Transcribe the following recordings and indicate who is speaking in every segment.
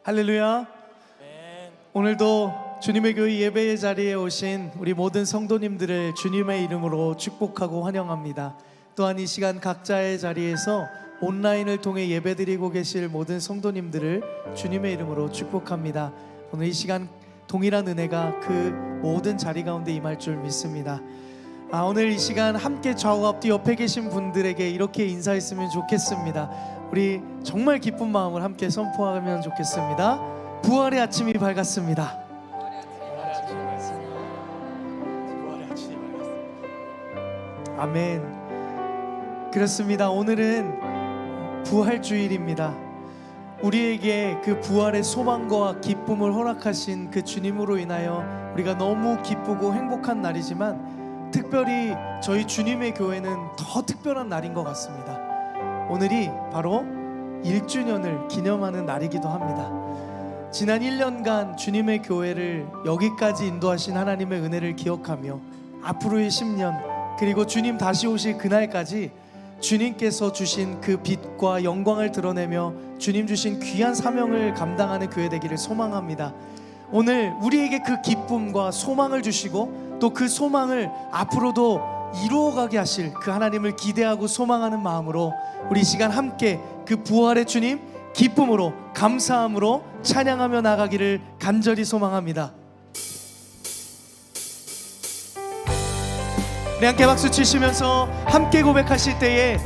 Speaker 1: 할렐루야. 오늘도 주님의 교회 예배의 자리에 오신 우리 모든 성도님들을 주님의 이름으로 축복하고 환영합니다. 또한 이 시간 각자의 자리에서 온라인을 통해 예배드리고 계실 모든 성도님들을 주님의 이름으로 축복합니다. 오늘 이 시간 동일한 은혜가 그 모든 자리 가운데 임할 줄 믿습니다. 오늘 이 시간 함께 좌우 앞뒤 옆에 계신 분들에게 이렇게 인사했으면 좋겠습니다. 우리 정말 기쁜 마음을 함께 선포하면 좋겠습니다. 부활의 아침이 밝았습니다. 아멘. 그렇습니다. 오늘은 부활주일입니다. 우리에게 그 부활의 소망과 기쁨을 허락하신 그 주님으로 인하여 우리가 너무 기쁘고 행복한 날이지만 특별히 저희 주님의 교회는 더 특별한 날인 것 같습니다. 오늘이 바로 1주년을 기념하는 날이기도 합니다. 지난 1년간 주님의 교회를 여기까지 인도하신 하나님의 은혜를 기억하며 앞으로의 10년 그리고 주님 다시 오실 그날까지 주님께서 주신 그 빛과 영광을 드러내며 주님 주신 귀한 사명을 감당하는 교회 되기를 소망합니다. 오늘 우리에게 그 기쁨과 소망을 주시고 또 그 소망을 앞으로도 이루어가게 하실 그 하나님을 기대하고 소망하는 마음으로 우리 이 시간 함께 그 부활의 주님 기쁨으로 감사함으로 찬양하며 나가기를 간절히 소망합니다. 우리 함께 박수 치시면서 함께 고백하실 때에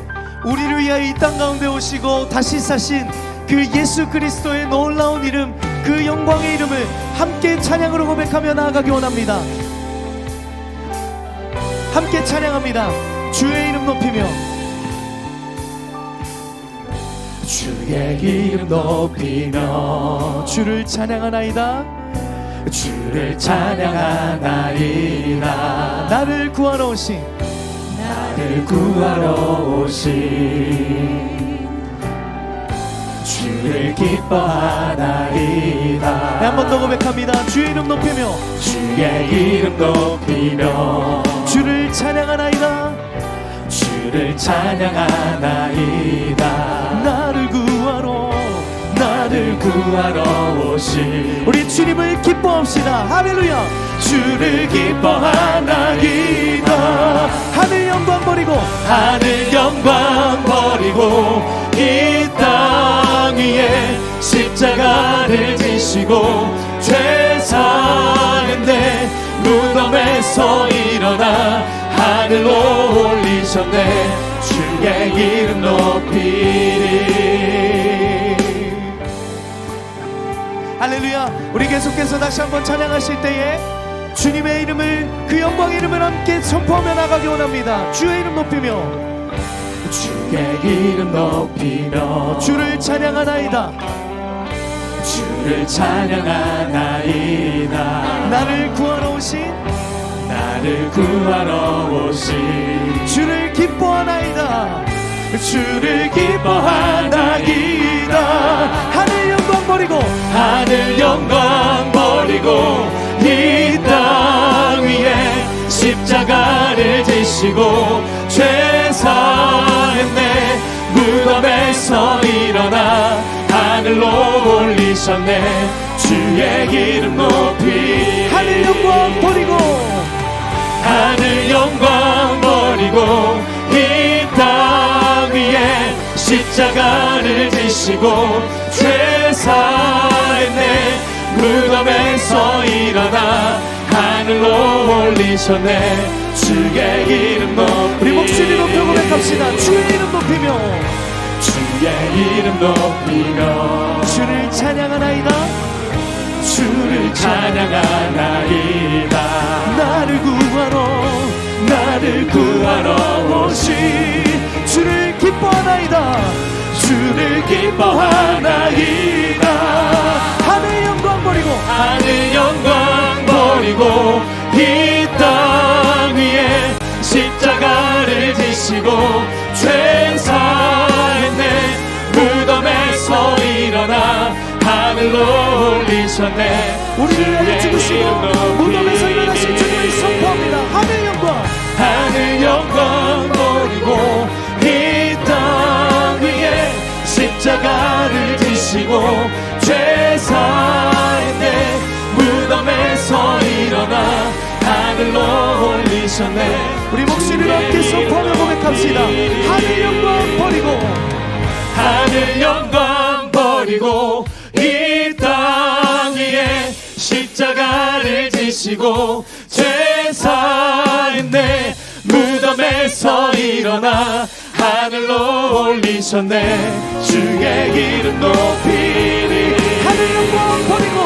Speaker 1: 우리를 위하여 이 땅 가운데 오시고 다시 사신 그 예수 그리스도의 놀라운 이름, 그 영광의 이름을 함께 찬양으로 고백하며 나아가기 원합니다. 함께 찬양합니다. 주의 이름 높이며
Speaker 2: 주의 이름 높이며
Speaker 1: 주를 찬양하나이다.
Speaker 2: 주를 찬양하나이다.
Speaker 1: 나를 구하러 오신
Speaker 2: 나를 구하러 오신 주를 기뻐하나이다.
Speaker 1: 네, 한 번 더 고백합니다. 주의 이름 높이며
Speaker 2: 주의 이름 높이며
Speaker 1: 주를 찬양하나이다.
Speaker 2: 주를 찬양하나이다. 나를 구하러 오신
Speaker 1: 우리 주님을 기뻐합시다. 할렐루야.
Speaker 2: 주를 기뻐하나이다.
Speaker 1: 하늘 영광 버리고
Speaker 2: 하늘 영광 버리고 이 땅 위에 십자가를 지시고 죄 사했네. 무덤에서 일어나 하늘로 올리셨네. 주의 이름 높이리.
Speaker 1: 할렐루야. 우리 계속해서 다시 한번 찬양하실 때에 주님의 이름을 그 영광의 이름을 함께 선포하며 나가기 원합니다. 주의 이름 높이며
Speaker 2: 주의 이름 높이며
Speaker 1: 주를 찬양하나이다.
Speaker 2: 주를 찬양하나이다.
Speaker 1: 나를 구하러 오신
Speaker 2: 나를 구하러 오신
Speaker 1: 주를 기뻐하나이다.
Speaker 2: 주를 기뻐하나이다.
Speaker 1: 하늘 영광 버리고
Speaker 2: 하늘 영광 버리고 이 땅 위에 십자가를 지시고 죄 사했네. 무덤에서 일어나 하늘로 올리셨네. 주의 이름 높이
Speaker 1: 하늘 영광 버리고
Speaker 2: 하늘 영광 버리고 이 땅 위에 십자가를 지시고 죄 사했네. 무덤에서 일어나 하늘로 올리셨네. 주의 이름 높이
Speaker 1: 우리 목소리 높여 고백합시다. 주의 이름 높이며
Speaker 2: 주의 이름 높이며
Speaker 1: 주를 찬양하나이다.
Speaker 2: 주를 찬양하나이다.
Speaker 1: 나를 구하러
Speaker 2: 오신
Speaker 1: 주를 기뻐하나이다.
Speaker 2: 주를 기뻐하나이다.
Speaker 1: 하늘 영광 버리고
Speaker 2: 하늘 영광 버리고 이 땅 위에 십자가를 지시고 죄 사했네. 무덤에서 일어나 하늘로 올리셨네.
Speaker 1: 우리를 위해 죽으시고 무덤에서 일어나신 주님을 선포합니다. 하늘 영광
Speaker 2: 버리고 이 땅 위에 십자가를 지시고 죄사했네. 무덤에서 일어나 하늘로 올리셨네.
Speaker 1: 우리 목소리를 함께 선포하며 고백합시다. 하늘 영광 버리고
Speaker 2: 하늘 영광 버리고 이 땅 위에 십자가를 지시고 죄사했네. 무덤에서 일어나 하늘로 올리셨네. 주의 이름 높이리.
Speaker 1: 하늘 영광 버리고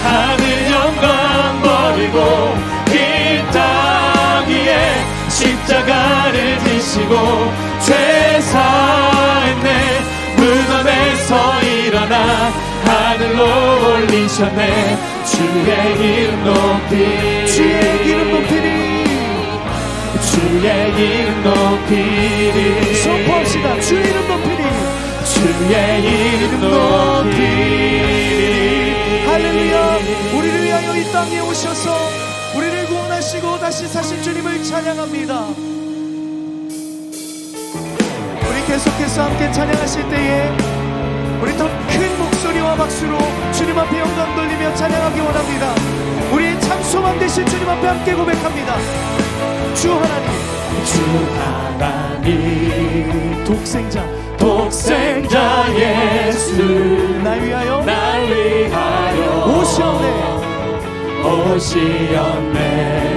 Speaker 2: 하늘 영광 버리고 이 땅 위에 십자가를 지시고 죄사했네. 무덤에서 일어나 하늘로 올리셨네. 주의 이름 높이리.
Speaker 1: 주의 이름 높이리.
Speaker 2: 주의 이름 높이리.
Speaker 1: 선포합시다. 주의 이름 높이리.
Speaker 2: 주의 이름 높이리.
Speaker 1: 할렐루야. 우리를 위하여 이 땅에 오셔서 우리를 구원하시고 다시 사신 주님을 찬양합니다. 우리 계속해서 함께 찬양하실 때에 우리 더 큰 목소리와 박수로 주님 앞에 영광 돌리며 찬양하기 원합니다. 우리의 참 소망 되신 주님 앞에 함께 고백합니다. 주 하나님,
Speaker 2: 주 하나님
Speaker 1: 독생자
Speaker 2: 예수
Speaker 1: 날 위하여
Speaker 2: 오셨네.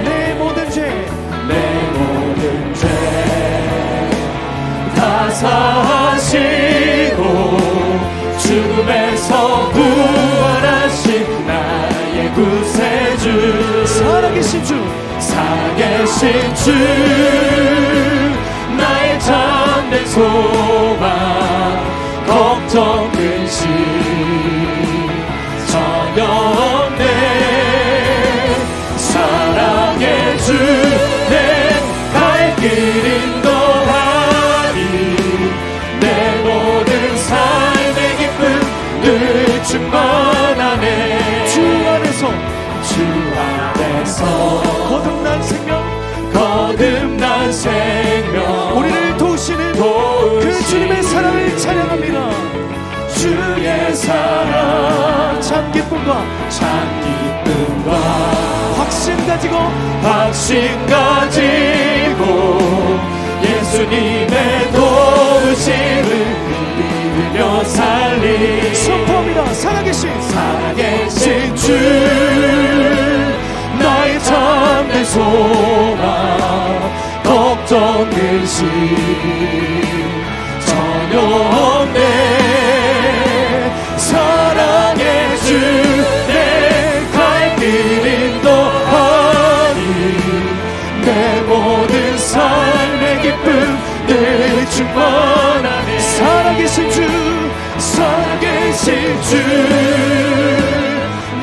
Speaker 1: 내 모든 죄
Speaker 2: 다 사시고 죽음에서 부활하신 나의 구세주.
Speaker 1: 살아계신 주
Speaker 2: 살아계신 주 나의 참된 소망. 걱정 근심 전혀 없네. 사랑의 주 내 갈 길 인도하니 내 모든 삶의 기쁨 늘 충만하네.
Speaker 1: 주 안에서
Speaker 2: 거듭난 생명
Speaker 1: 우리를 도우시는 그 주님의 사랑을 찬양합니다.
Speaker 2: 주의 사랑
Speaker 1: 참 기쁨과 확신 가지고
Speaker 2: 예수님의 도우심을 믿으며 살리.
Speaker 1: 선포합니다. 살아계신
Speaker 2: 주 나의 참된 소망. 걱정 근심 전혀 없네. 사랑의 주 내 갈 길 인도하니 내 모든 삶의 기쁨 늘 충만하네.
Speaker 1: 살아계신 주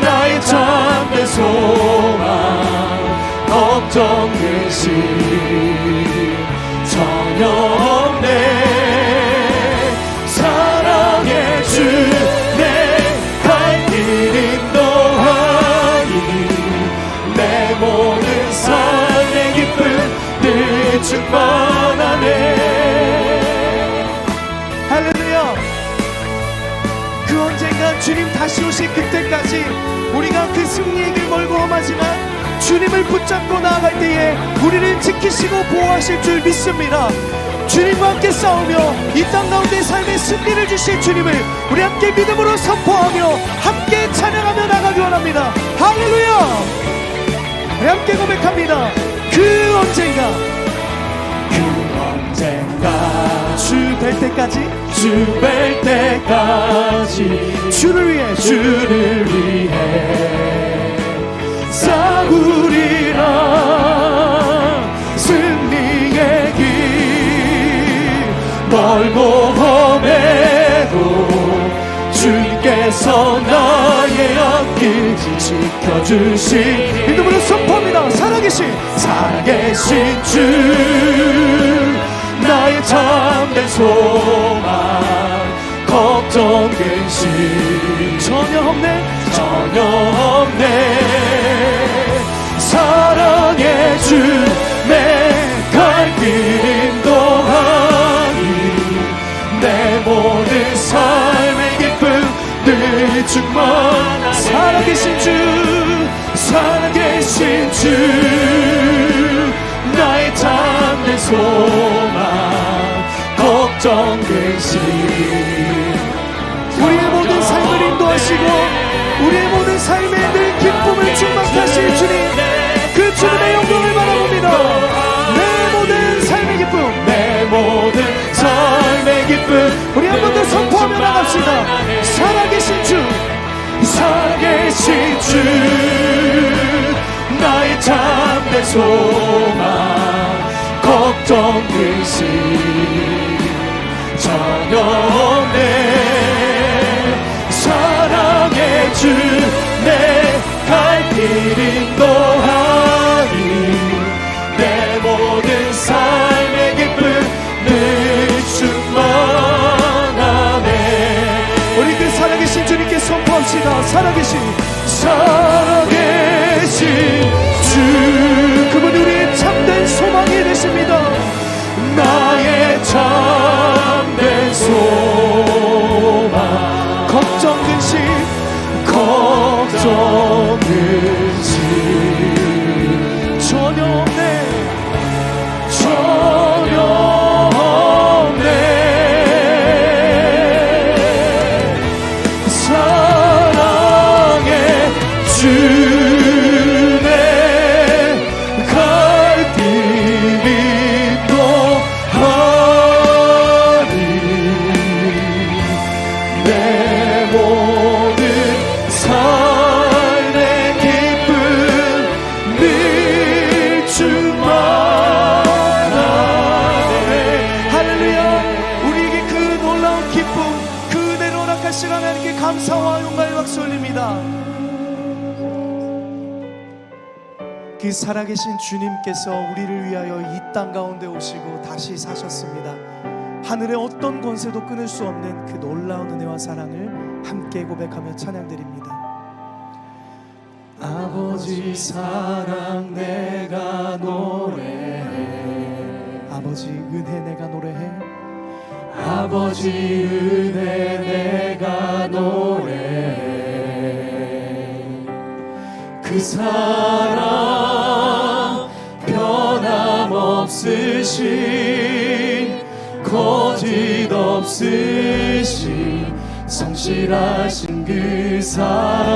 Speaker 2: 나의 참된 소망. 걱정 근심 전혀 없네. 사랑의 주 내 갈 길 인도하니 내 모든 삶의 기쁨 늘 충만하네.
Speaker 1: 할렐루야. 그 언젠가 주님 다시 오실 그때까지 우리가 그 승리의 길 멀고 험하지만 주님을 붙잡고 나아갈 때에 우리를 지키시고 보호하실 줄 믿습니다. 주님과 함께 싸우며 이 땅 가운데 삶의 승리를 주실 주님을 우리 함께 믿음으로 선포하며 함께 찬양하며 나가기 원합니다. 할렐루야. 우리 함께 고백합니다. 그 언젠가 주 뵐 때까지 주를 위해
Speaker 2: 싸우리라. 승리의 길 멀고 험해도 주께서 나의 앞길 지켜주시.
Speaker 1: 믿음으로 선포합니다. 살아계신
Speaker 2: 주 나의 참된 소망. 걱정 근심
Speaker 1: 전혀 없네.
Speaker 2: 사랑의 주 내 갈 길 인도하니 내 모든 삶의 기쁨 늘 소망 걱정 근심
Speaker 1: 우리의 모든 삶을 인도하시고 우리의 모든 삶에 늘 기쁨을 충만하실 주님, 그 주님의 영광을 바라봅니다. 내 모든 삶의 기쁨,
Speaker 2: 내 모든 삶의 기쁨
Speaker 1: 우리 한 번 더 선포하며 나갑시다. 살아계신 주,
Speaker 2: 살아계신 주 나의 참된 소망 걱정 근심 전혀 없네 사랑의 주 내 갈 길 인도하니 내 모든 삶의 기쁨 늘 충만하네
Speaker 1: 우리 그 살아계신 주님께 선포합시다. 살아계신
Speaker 2: 주
Speaker 1: 그분이 우리의 참된 소망이 되십니다.
Speaker 2: 나의 참된 소망
Speaker 1: 걱정 근심
Speaker 2: 걱정 근심
Speaker 1: 전혀 없네,
Speaker 2: 전혀 없네 사랑의 주내 갈 길 인도하니 내 모든 삶의 기쁨 늘 충만하네
Speaker 1: 할렐루야. 우리에게 그 놀라운 기쁨, 그 은혜를 허락하신 하나님께 감사와 영광을 박수 올립니다. 그 살아계신 주님께서 우리를 위하여 이 땅 가운데 오시고 다시 사셨습니다. 하늘의 어떤 권세도 끊을 수 없는 그 놀라운 은혜와 사랑을 함께 고백하며 찬양드립니다. 아버지 사랑 내가 노래해, 아버지 은혜 내가 노래해,
Speaker 2: 아버지 은혜 내가 노래해 그 사랑 변함없으신 거짓 없으신 성실하신 그 사랑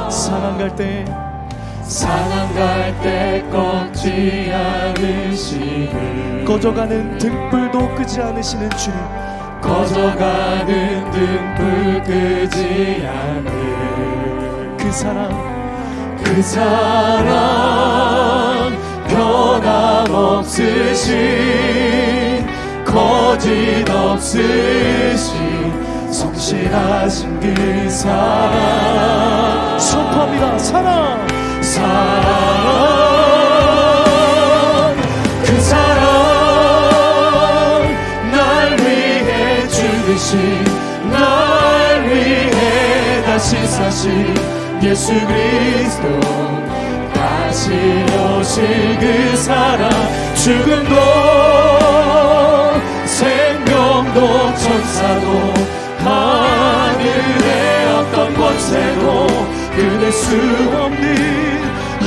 Speaker 1: 상한 갈때
Speaker 2: 상한 갈때 꺾지 않으시는
Speaker 1: 꺼져가는 등불도 끄지 않으시는 주님,
Speaker 2: 꺼져가는 등불 끄지 않는
Speaker 1: 그 사랑
Speaker 2: 변함없으신 거짓 없으신 성실하신 그 사랑
Speaker 1: 선포합니다. 사랑
Speaker 2: 그 사랑 날 위해 죽으신 날 위해 다시 사신 예수 그리스도 다시 오실 그 사랑 죽음도 생명도 천사도 하늘의 어떤 권세도 끊을 수 없는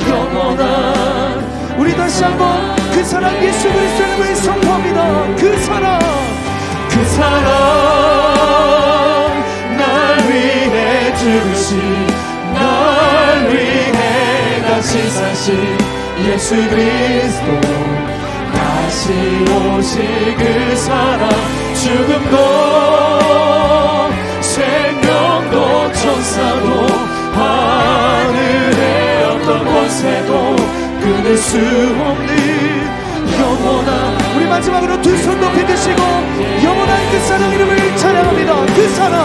Speaker 2: 영원한
Speaker 1: 우리 다시 한번 그 사랑 예수 그리스도를 위해 선포합니다. 그 사랑
Speaker 2: 날 위해 죽으신 날 위해 다시 사신 예수 그리스도 다시 오실 그 사랑 죽음도 생명도 천사도 하늘의 어떤 권세도 끊을 수 없는 영원한
Speaker 1: 우리 마지막으로 두 손 높이 드시고 영원한 그 사랑 이름을 찬양합니다. 그 사랑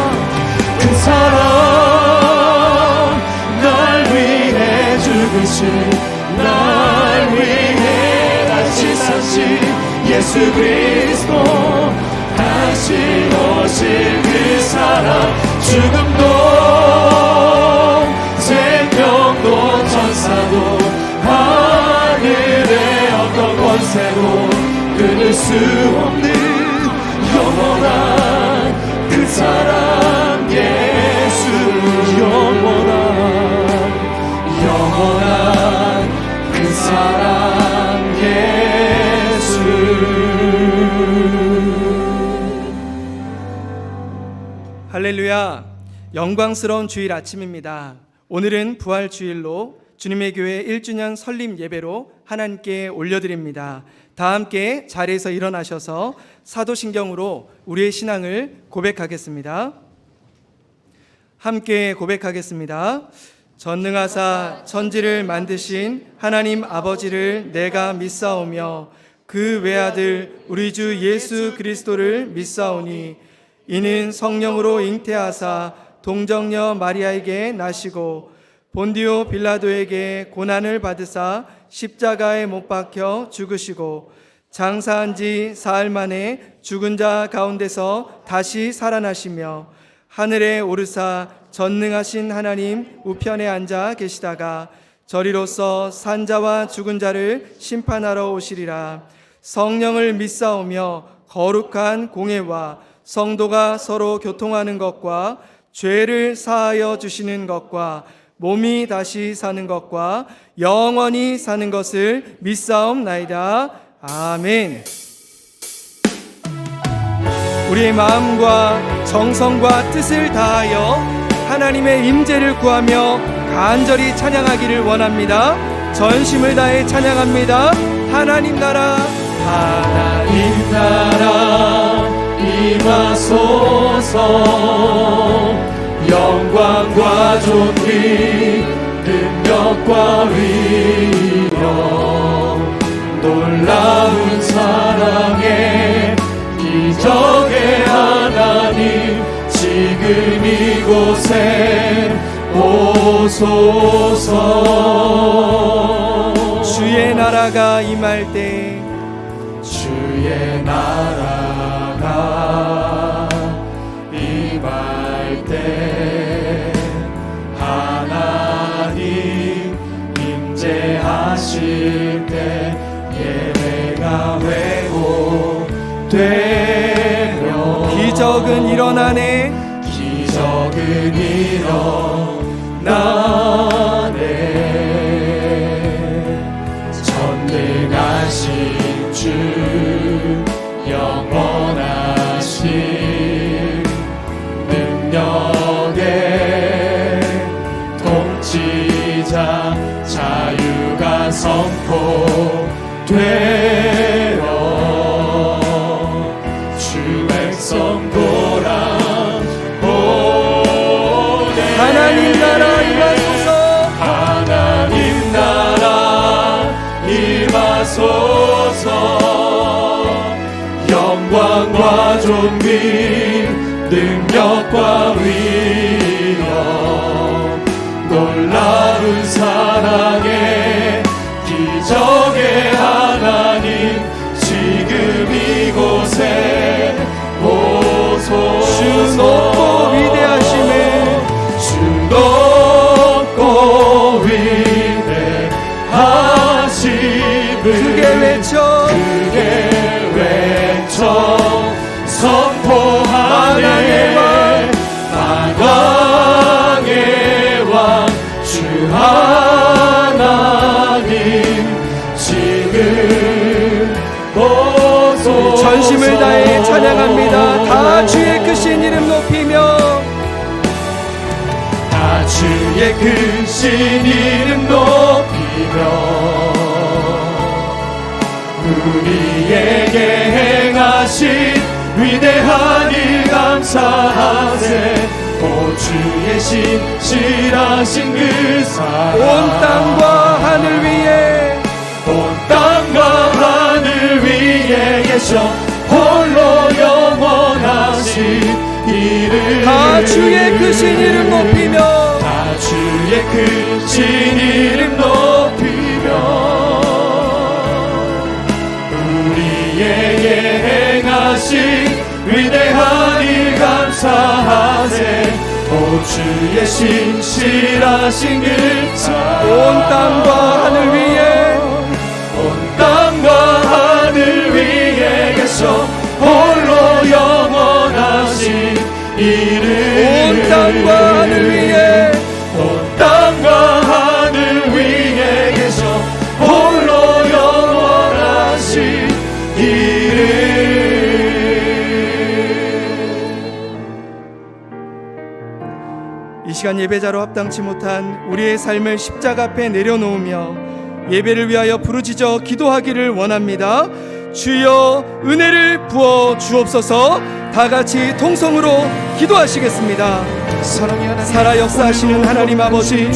Speaker 2: 날 위해 죽으신 날 위해 다시 사신 예수 그리스도 다시 오실 그 사랑 죽음도 생명도 천사도 하늘의 어떤 권세도 끊을 수 없는 영원한 그 사랑 예수 영원한 그 사랑 예수
Speaker 3: 할렐루야. 영광스러운 주일 아침입니다. 오늘은 부활주일로 주님의 교회 1주년 설립 예배로 하나님께 올려드립니다. 다 함께 자리에서 일어나셔서 사도신경으로 우리의 신앙을 고백하겠습니다. 함께 고백하겠습니다. 전능하사 천지를 만드신 하나님 아버지를 내가 믿사오며 그 외아들 우리 주 예수 그리스도를 믿사오니 이는 성령으로 잉태하사 동정녀 마리아에게 나시고 본디오 빌라도에게 고난을 받으사 십자가에 못 박혀 죽으시고 장사한 지 사흘 만에 죽은 자 가운데서 다시 살아나시며 하늘에 오르사 전능하신 하나님 우편에 앉아 계시다가 저리로서 산자와 죽은 자를 심판하러 오시리라. 성령을 믿사오며 거룩한 공회와 성도가 서로 교통하는 것과 죄를 사하여 주시는 것과 몸이 다시 사는 것과 영원히 사는 것을 믿사옵나이다. 아멘. 우리의 마음과 정성과 뜻을 다하여 하나님의 임재를 구하며 간절히 찬양하기를 원합니다. 전심을 다해 찬양합니다. 하나님 나라,
Speaker 2: 하나님 나라 임하소서. 영광과 존귀 능력과 위력 놀라운 사랑의 기적의 하나님 지금 이곳에 오소서.
Speaker 3: 주의 나라가 임할 때
Speaker 2: 주의 나라가 임할 때 하나님 임재하실 때 예배가 회복되며
Speaker 3: 기적은 일어나네.
Speaker 2: 기적은 일어나네. 전능하신 주 영원하신 능력의 통치자 자유가 선포되어 주 백성 돌아오네.
Speaker 3: 하나님 나라 임하소서.
Speaker 2: 하나님 나라 임하소서. 영광과 존귀 능력과 위력 놀라운 사랑의 기적의 하나님 지금 이곳에 오소서.
Speaker 3: 주 높고 위대하심에
Speaker 2: 주 높고 위대하심을
Speaker 3: 크게 외쳐
Speaker 2: 선포하네. 만왕의 왕 주 하나님 지금 오소서.
Speaker 3: 전심을 다해 찬양합니다. 다 주의 크신 이름 높이며
Speaker 2: 다 주의 크신 이름 높이며 우리에게 행하신 위대한 일 감사하세. 오 주의 신실하신 그 사랑
Speaker 3: 온 땅과 하늘 위에
Speaker 2: 온 땅과 하늘 위에 계셔 홀로 영원하신 이름.
Speaker 3: 다 주의 크신 이름 높이며
Speaker 2: 다 주의 크신 이름 높이며 우리에게 행하신 위대한 일 감사하세. 오 주의 신실하신 그 사랑
Speaker 3: 온 땅과 하늘 위에
Speaker 2: 온 땅과 하늘 위에 계셔 홀로 영원하신 이름.
Speaker 3: 온 땅과 하늘 위에
Speaker 2: 온 땅과 하늘 위에 계셔 홀로 영원하신 이름.
Speaker 3: 시간 예배자로 합당치 못한 우리의 삶을 십자가 앞에 내려놓으며 예배를 위하여 부르짖어 기도하기를 원합니다. 주여 은혜를 부어 주옵소서. 다 같이 통성으로 기도하시겠습니다. 살아 역사하시는 하나님 아버지,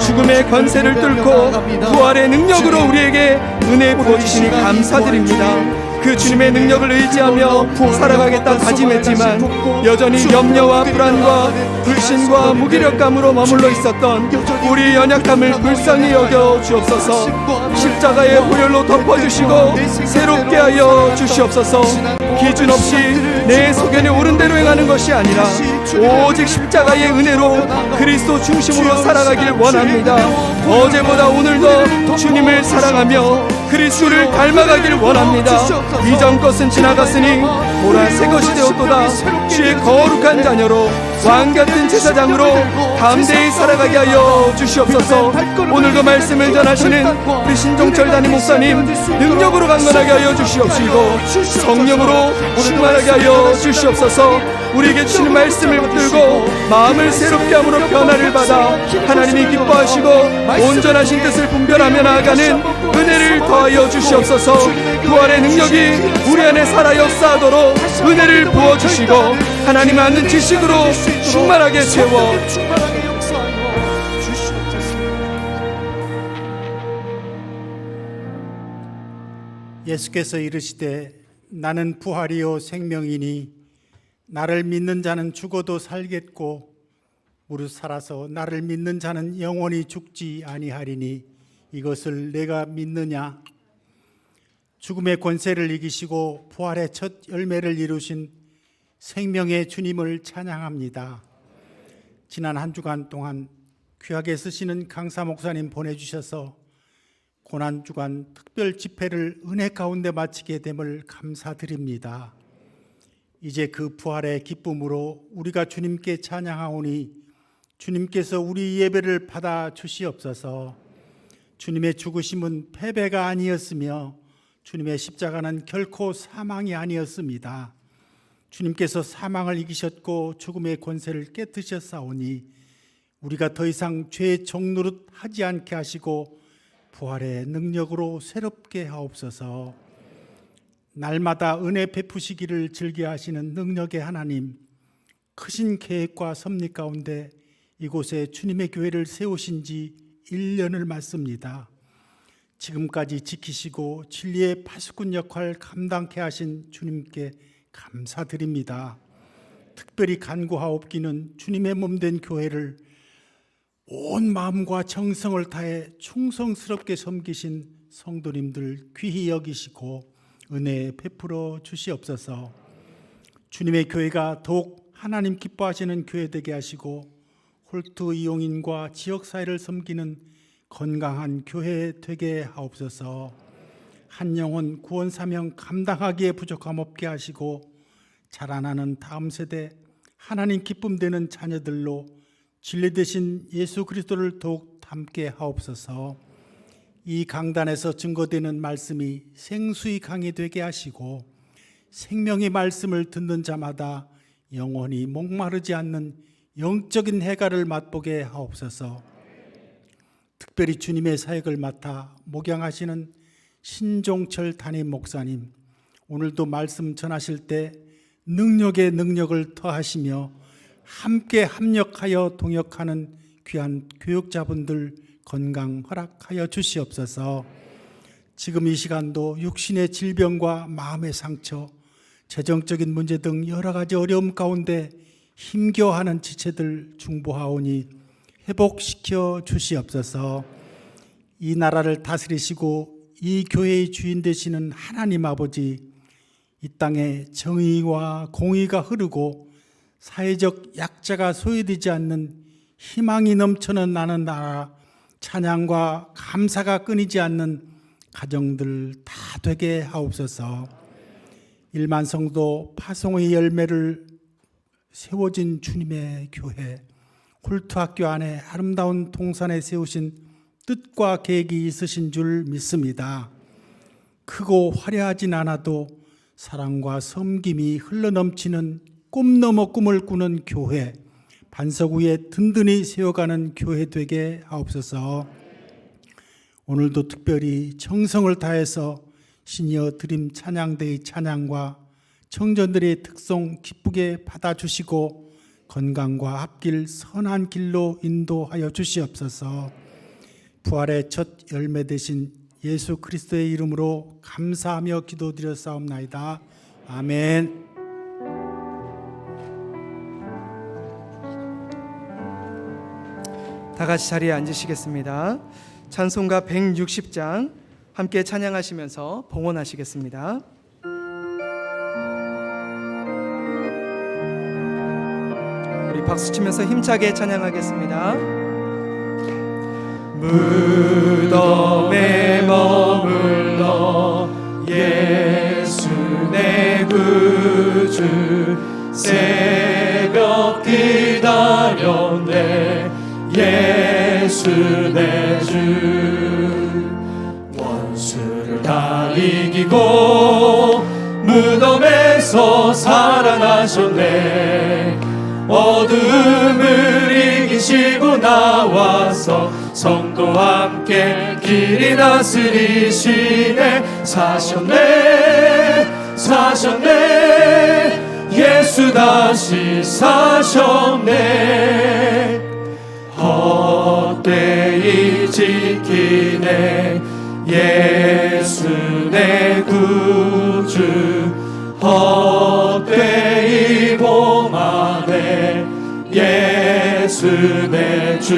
Speaker 3: 죽음의 권세를 뚫고 부활의 능력으로 우리에게 은혜 부어주시니 감사드립니다. 그 주님의 능력을 의지하며 살아가겠다 다짐했지만 여전히 염려와 불안과 불신과 무기력감으로 머물러 있었던 우리 연약함을 불쌍히 여겨 주옵소서. 십자가의 보혈로 덮어주시고 새롭게 하여 주시옵소서. 기준 없이 내 소견에 옳은 대로 행하는 것이 아니라 오직 십자가의 은혜로 그리스도 중심으로 살아가길 원합니다. 어제보다 오늘도 주님을 사랑하며 그리스도를 닮아가길 원합니다. 이전 것은 지나갔으니 보라 새 것이 되었도다. 주의 거룩한 자녀로 왕같은 제사장으로 담대히 살아가게 하여 주시옵소서. 오늘도 말씀을 전하시는 우리 신종철 담임 목사님 능력으로 강건하게 하여 주시옵시고 성령으로 충만하게 하여 주시옵소서. 우리에게 주신 말씀을 붙들고 마음을 새롭게 함으로 변화를 받아 하나님이 기뻐하시고 온전하신 뜻을 분별하며 나아가는 은혜를 더하여 주시옵소서. 부활의 능력이 우리 안에 살아 역사하도록 은혜를 부어주시고 하나님 아는 지식으로 충만하게 채워
Speaker 2: 예수께서 이르시되 나는 부활이요 생명이니 나를 믿는 자는 죽어도 살겠고 무릇 살아서 나를 믿는 자는 영원히 죽지 아니하리니 이것을 내가 믿느냐. 죽음의 권세를 이기시고 부활의 첫 열매를 이루신 생명의 주님을 찬양합니다. 지난 한 주간 동안 귀하게 쓰시는 강사 목사님 보내주셔서 고난주간 특별 집회를 은혜 가운데 마치게 됨을 감사드립니다. 이제 그 부활의 기쁨으로 우리가 주님께 찬양하오니 주님께서 우리 예배를 받아 주시옵소서. 주님의 죽으심은 패배가 아니었으며 주님의 십자가는 결코 사망이 아니었습니다. 주님께서 사망을 이기셨고 죽음의 권세를 깨뜨셨사오니 우리가 더 이상 죄의 종노릇 하지 않게 하시고 부활의 능력으로 새롭게 하옵소서. 날마다 은혜 베푸시기를 즐겨하시는 능력의 하나님, 크신 계획과 섭리 가운데 이곳에 주님의 교회를 세우신 지 1년을 맞습니다. 지금까지 지키시고 진리의 파수꾼 역할 감당케 하신 주님께 감사드립니다. 특별히 간구하옵기는 주님의 몸된 교회를 온 마음과 정성을 다해 충성스럽게 섬기신 성도님들 귀히 여기시고 은혜 베풀어 주시옵소서. 주님의 교회가 더욱 하나님 기뻐하시는 교회 되게 하시고 홀트 이용인과 지역사회를 섬기는 건강한 교회 되게 하옵소서. 한 영혼 구원 사명 감당하기에 부족함 없게 하시고 자라나는 다음 세대 하나님 기쁨 되는 자녀들로 진리 되신 예수 그리스도를 더욱 닮게 하옵소서. 이 강단에서 증거되는 말씀이 생수의 강이 되게 하시고 생명의 말씀을 듣는 자마다 영원히 목마르지 않는 영적인 해가를 맛보게 하옵소서. 특별히 주님의 사역을 맡아 목양하시는 신종철 담임 목사님, 오늘도 말씀 전하실 때 능력의 능력을 더하시며 함께 합력하여 동역하는 귀한 교육자분들 건강 허락하여 주시옵소서. 지금 이 시간도 육신의 질병과 마음의 상처, 재정적인 문제 등 여러 가지 어려움 가운데 힘겨워하는 지체들 중보하오니 회복시켜 주시옵소서. 이 나라를 다스리시고 이 교회의 주인 되시는 하나님 아버지, 이 땅에 정의와 공의가 흐르고 사회적 약자가 소외되지 않는 희망이 넘쳐나는 나라, 찬양과 감사가 끊이지 않는 가정들 다 되게 하옵소서. 1만 성도 파송의 열매를 세워진 주님의 교회, 홀트학교 안에 아름다운 동산에 세우신 뜻과 계획이 있으신 줄 믿습니다. 크고 화려하진 않아도 사랑과 섬김이 흘러넘치는 꿈 넘어 꿈을 꾸는 교회,
Speaker 4: 반석 위에 든든히 세워가는 교회 되게 하옵소서. 오늘도 특별히 정성을 다해서 시니어 드림 찬양대의 찬양과 청년들의 특송 기쁘게 받아주시고 건강과 앞길 선한 길로 인도하여 주시옵소서. 부활의 첫 열매 되신 예수 그리스도의 이름으로 감사하며 기도드렸사옵나이다. 아멘.
Speaker 3: 다 같이 자리에 앉으시겠습니다. 찬송가 160장 함께 찬양하시면서 봉헌하시겠습니다. 우리 박수 치면서 힘차게 찬양하겠습니다. 무덤에 머물러 예수 내 구주 새벽 기다렸네 예수 내 주 원수를 다 이기고 무덤에서 살아나셨네 어둠을 이기시고 나와서 성도와 함께 길이 다스리시네 사셨네 사셨네 예수 다시 사셨네 헛되이 지키네 예수 내 구주 헛되이 봉하네 예수 내 주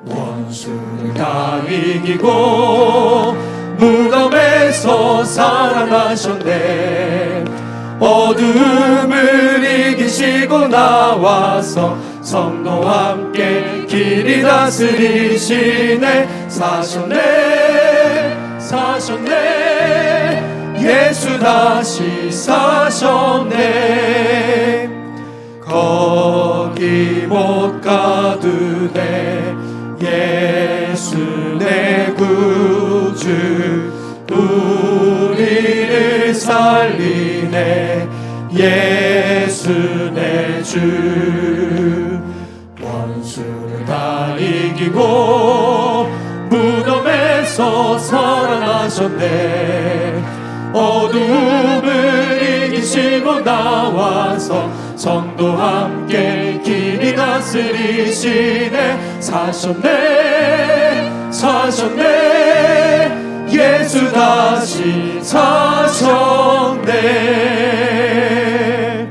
Speaker 3: 원수를 다 이기고 무덤에서 살아나셨네 어둠을 이기시고 나와서 성도와 함께 길이 다스리시네 사셨네 사셨네 예수 다시 사셨네 거기 못 가도 돼 예수 내 구주 우리를 살리네 예수 내 주 원수를 다 이기고 무덤에서 살아나셨네 어둠을 이기시고 나와서 성도와 함께 길이 다스리시네 사셨네 사셨네 예수 다시 사셨네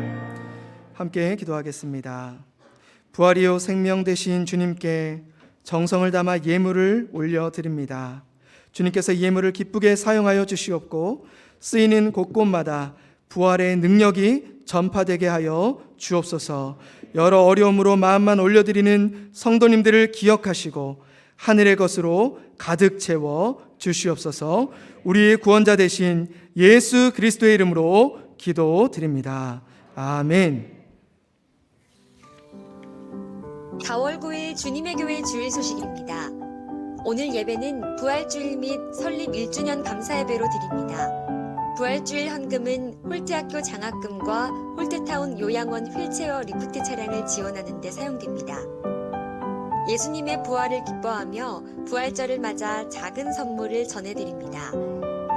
Speaker 3: 함께 기도하겠습니다. 부활이요 생명 되신 주님께 정성을 담아 예물을 올려드립니다. 주님께서 예물을 기쁘게 사용하여 주시옵고 쓰이는 곳곳마다 부활의 능력이 전파되게 하여 주옵소서. 여러 어려움으로 마음만 올려드리는 성도님들을 기억하시고 하늘의 것으로 가득 채워 주시옵소서. 우리의 구원자 되신 예수 그리스도의 이름으로 기도드립니다. 아멘.
Speaker 5: 4월 9일 주님의 교회 주일 소식입니다. 오늘 예배는 부활주일 및 설립 1주년 감사 예배로 드립니다. 부활주일 헌금은 홀트학교 장학금과 홀트타운 요양원 휠체어 리프트 차량을 지원하는 데 사용됩니다. 예수님의 부활을 기뻐하며 부활절을 맞아 작은 선물을 전해드립니다.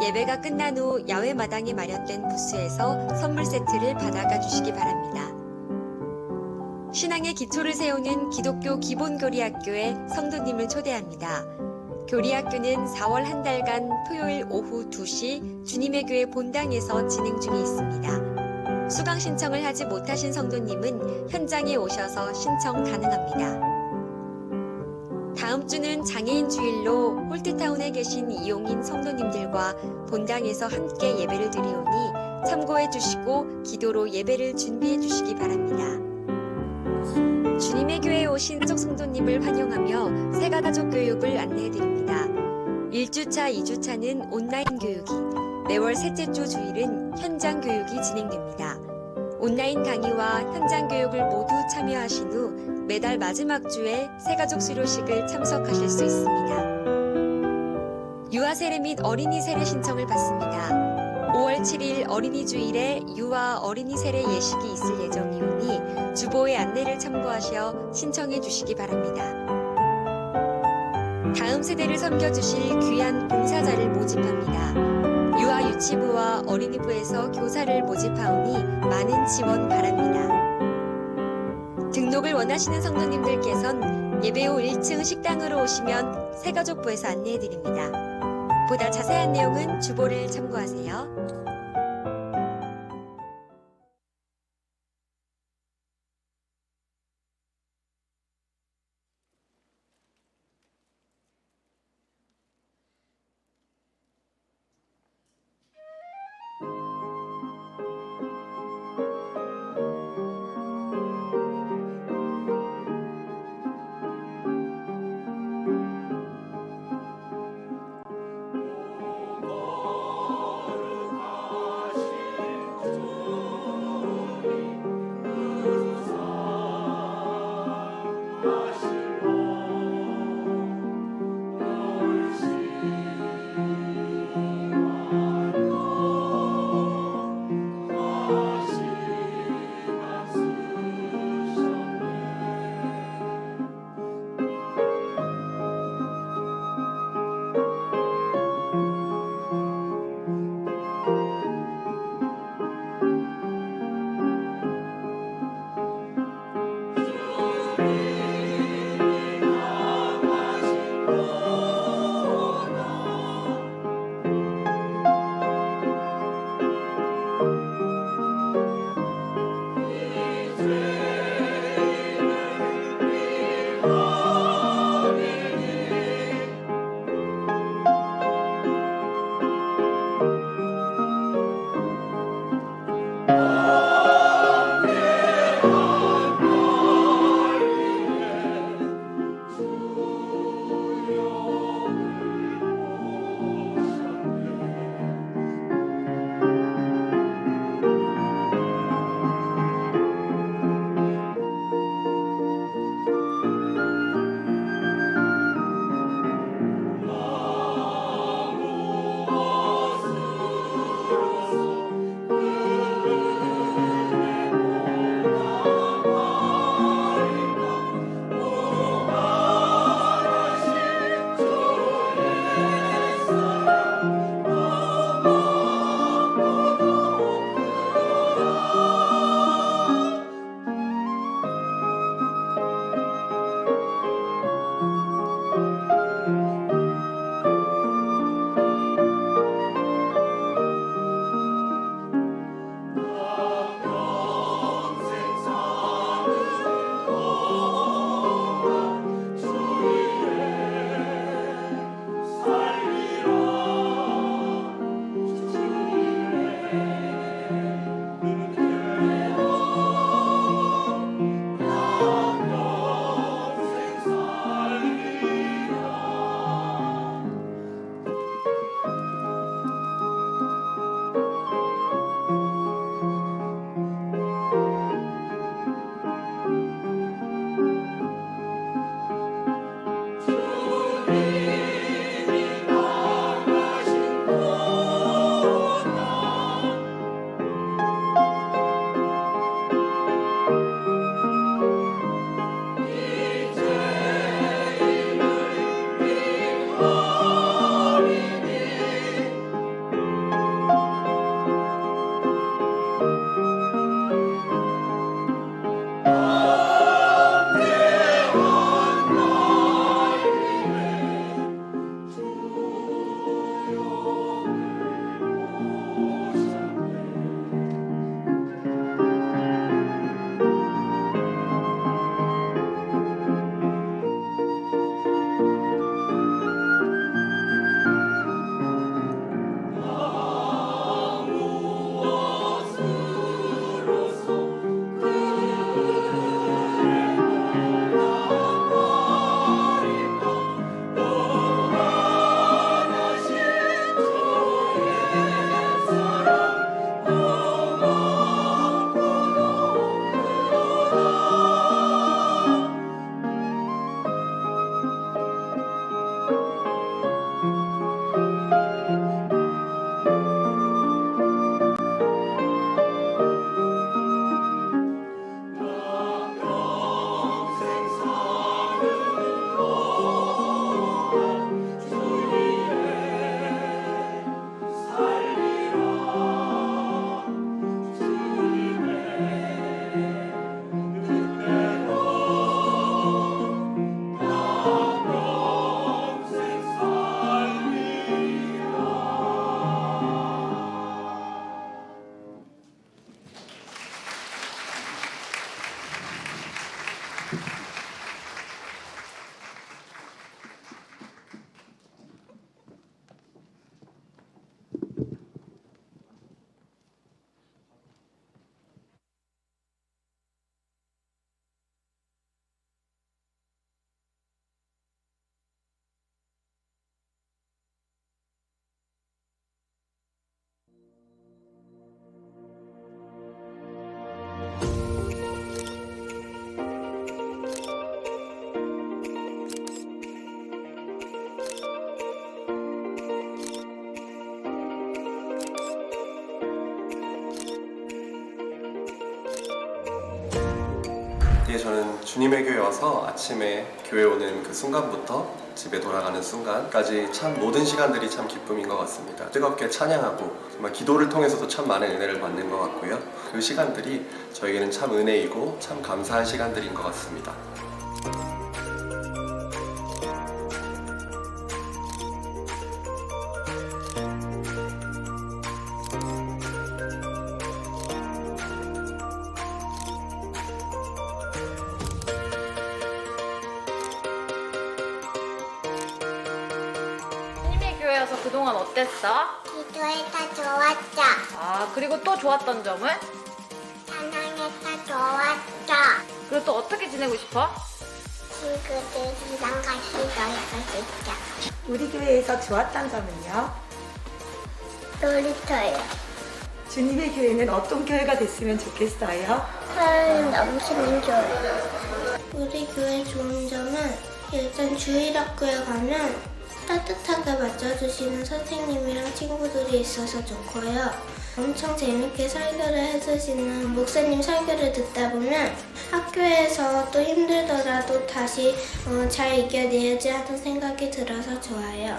Speaker 5: 예배가 끝난 후 야외 마당에 마련된 부스에서 선물 세트를 받아가 주시기 바랍니다. 신앙의 기초를 세우는 기독교 기본교리학교에 성도님을 초대합니다. 교리학교는 4월 한 달간 토요일 오후 2시 주님의 교회 본당에서 진행 중에 있습니다. 수강 신청을 하지 못하신 성도님은 현장에 오셔서 신청 가능합니다. 다음 주는 장애인 주일로 홀트타운에 계신 이용인 성도님들과 본당에서 함께 예배를 드리오니 참고해 주시고 기도로 예배를 준비해 주시기 바랍니다. 주님의 교회에 오신 가족 성도님을 환영하며 새가가족 교육을 안내해드립니다. 1주차, 2주차는 온라인 교육이, 매월 셋째 주 주일은 현장 교육이 진행됩니다. 온라인 강의와 현장 교육을 모두 참여하신 후 매달 마지막 주에 새가족 수료식을 참석하실 수 있습니다. 유아 세례 및 어린이 세례 신청을 받습니다. 5월 7일 어린이 주일에 유아 어린이 세례 예식이 있을 예정이오니 주보의 안내를 참고하셔 신청해 주시기 바랍니다. 다음 세대를 섬겨주실 귀한 봉사자를 모집합니다. 유아 유치부와 어린이부에서 교사를 모집하오니 많은 지원 바랍니다. 등록을 원하시는 성도님들께선 예배 후 1층 식당으로 오시면 새가족부에서 안내해 드립니다. 보다 자세한 내용은 주보를 참고하세요.
Speaker 6: 예, 저는 주님의 교회 와서 아침에 교회 오는 그 순간부터 집에 돌아가는 순간까지 참 모든 시간들이 참 기쁨인 것 같습니다. 뜨겁게 찬양하고 정말 기도를 통해서도 참 많은 은혜를 받는 것 같고요. 그 시간들이 저에게는 참 은혜이고 참 감사한 시간들인 것 같습니다.
Speaker 7: 주님의 교회여서 그동안 어땠어?
Speaker 8: 기도해서 좋았죠.
Speaker 7: 아, 그리고 또 좋았던 점은?
Speaker 8: 찬양해서 좋았죠.
Speaker 7: 그리고 또 어떻게 지내고 싶어?
Speaker 8: 친구들이랑 같이 놀고 싶죠.
Speaker 9: 우리 교회에서 좋았던 점은요?
Speaker 8: 놀이터요.
Speaker 9: 주님의 교회는 어떤 교회가 됐으면 좋겠어요?
Speaker 8: 사랑이 넘치는 교회. 우리 교회 좋은 점은 일단 주일학교에 가면 따뜻하게 맞춰주시는 선생님이랑 친구들이 있어서 좋고요. 엄청 재밌게 설교를 해주시는 목사님 설교를 듣다 보면 학교에서 또 힘들더라도 다시 잘 이겨내야지 하는 생각이 들어서 좋아요.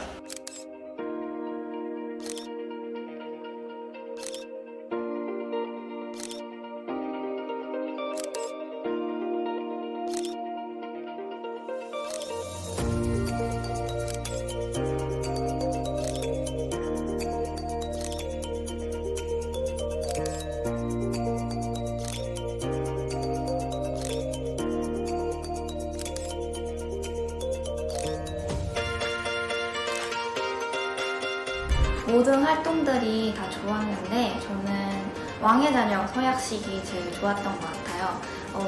Speaker 10: 모든 활동들이 다 좋았는데 저는 왕의 자녀 서약식이 제일 좋았던 것 같아요.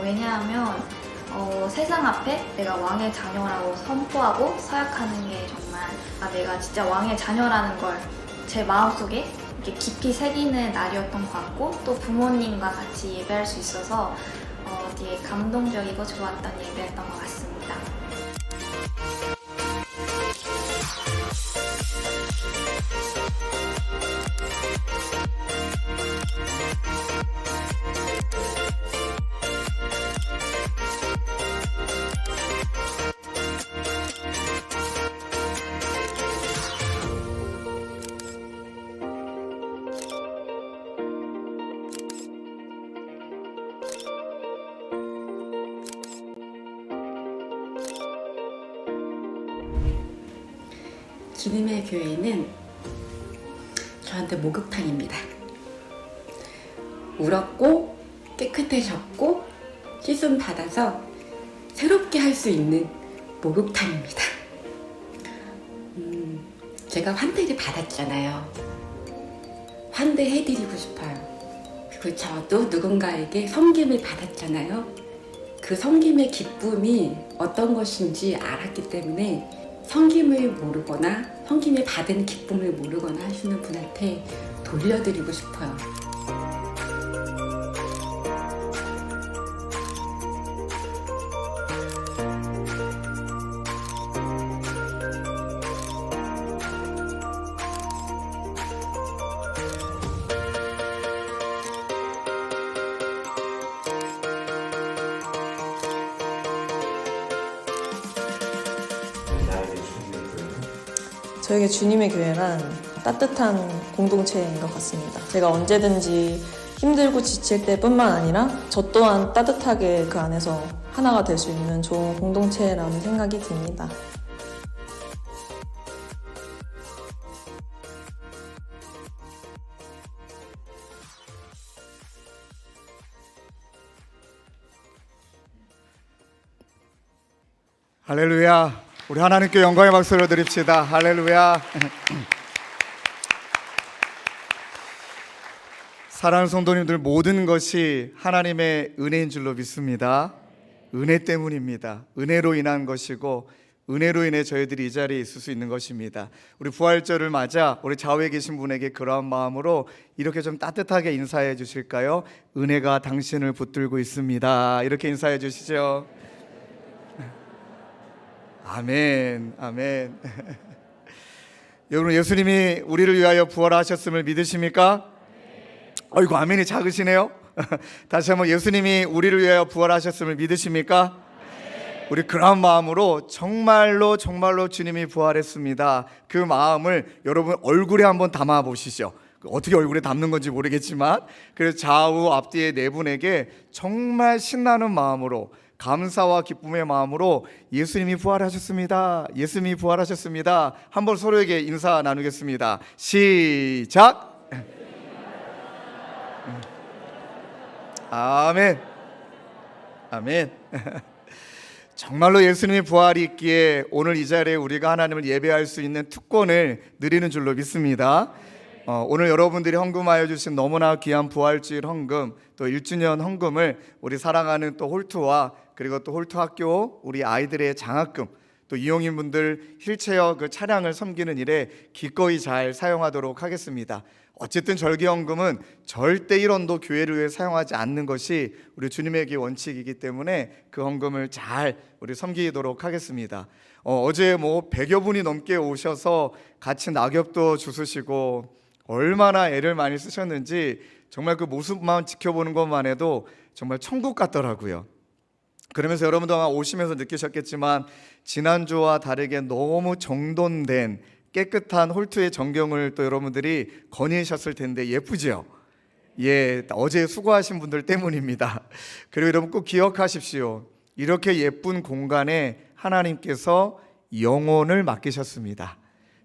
Speaker 10: 왜냐하면 세상 앞에 내가 왕의 자녀라고 선포하고 서약하는 게 정말 내가 진짜 왕의 자녀라는 걸 제 마음속에 이렇게 깊이 새기는 날이었던 것 같고, 또 부모님과 같이 예배할 수 있어서 되게 감동적이고 좋았던 예배였던 것 같습니다.
Speaker 11: 주님의 교회는 저한테 목욕탕입니다. 울었고 깨끗해졌고 씻음 받아서 새롭게 할 수 있는 목욕탕입니다. 제가 환대를 받았잖아요. 환대해드리고 싶어요. 그리고 저도 누군가에게 섬김을 받았잖아요. 그 섬김의 기쁨이 어떤 것인지 알았기 때문에 섬김을 모르거나 섬김을 받은 기쁨을 모르거나 하시는 분한테 돌려드리고 싶어요.
Speaker 12: 저에게 주님의 교회란 따뜻한 공동체인 것 같습니다. 제가 언제든지 힘들고 지칠 때뿐만 아니라 저 또한 따뜻하게 그 안에서 하나가 될 수 있는 좋은 공동체라는 생각이 듭니다.
Speaker 2: 할렐루야. 우리 하나님께 영광의 박수를 드립시다. 할렐루야. 사랑하는 성도님들, 모든 것이 하나님의 은혜인 줄로 믿습니다. 은혜 때문입니다. 은혜로 인한 것이고 은혜로 인해 저희들이 이 자리에 있을 수 있는 것입니다. 우리 부활절을 맞아 우리 좌우에 계신 분에게 그러한 마음으로 이렇게 좀 따뜻하게 인사해 주실까요? 은혜가 당신을 붙들고 있습니다. 이렇게 인사해 주시죠. 아멘, 아멘. 여러분, 예수님이 우리를 위하여 부활하셨음을 믿으십니까? 어이구, 아멘이 작으시네요. 다시 한번 예수님이 우리를 위하여 부활하셨음을 믿으십니까? 우리 그런 마음으로 정말로 주님이 부활했습니다. 그 마음을 여러분 얼굴에 한번 담아 보시죠. 어떻게 얼굴에 담는 건지 모르겠지만, 그래서 좌우 앞뒤에 네 분에게 정말 신나는 마음으로, 감사와 기쁨의 마음으로 예수님이 부활하셨습니다, 예수님이 부활하셨습니다, 한번 서로에게 인사 나누겠습니다. 시작. 아멘. 아멘. 정말로 예수님의 부활이 있기에 오늘 이 자리에 우리가 하나님을 예배할 수 있는 특권을 누리는 줄로 믿습니다. 오늘 여러분들이 헌금하여 주신 너무나 귀한 부활주일 헌금, 또 1주년 헌금을 우리 사랑하는 또 홀트와 그리고 또 홀트 학교 우리 아이들의 장학금, 또 이용인 분들 휠체어 그 차량을 섬기는 일에 기꺼이 잘 사용하도록 하겠습니다. 어쨌든 절기헌금은 절대 1원도 교회를 위해 사용하지 않는 것이 우리 주님의 원칙이기 때문에 그 헌금을 잘 우리 섬기도록 하겠습니다. 어제 100여 분이 넘게 오셔서 같이 낙엽도 주스시고 얼마나 애를 많이 쓰셨는지 정말 그 모습만 지켜보는 것만 해도 정말 천국 같더라고요. 그러면서 여러분도 아마 오시면서 느끼셨겠지만 지난주와 다르게 너무 정돈된 깨끗한 홀트의 전경을 또 여러분들이 거니셨을 텐데 예쁘죠? 예, 어제 수고하신 분들 때문입니다. 그리고 여러분 꼭 기억하십시오. 이렇게 예쁜 공간에 하나님께서 영혼을 맡기셨습니다.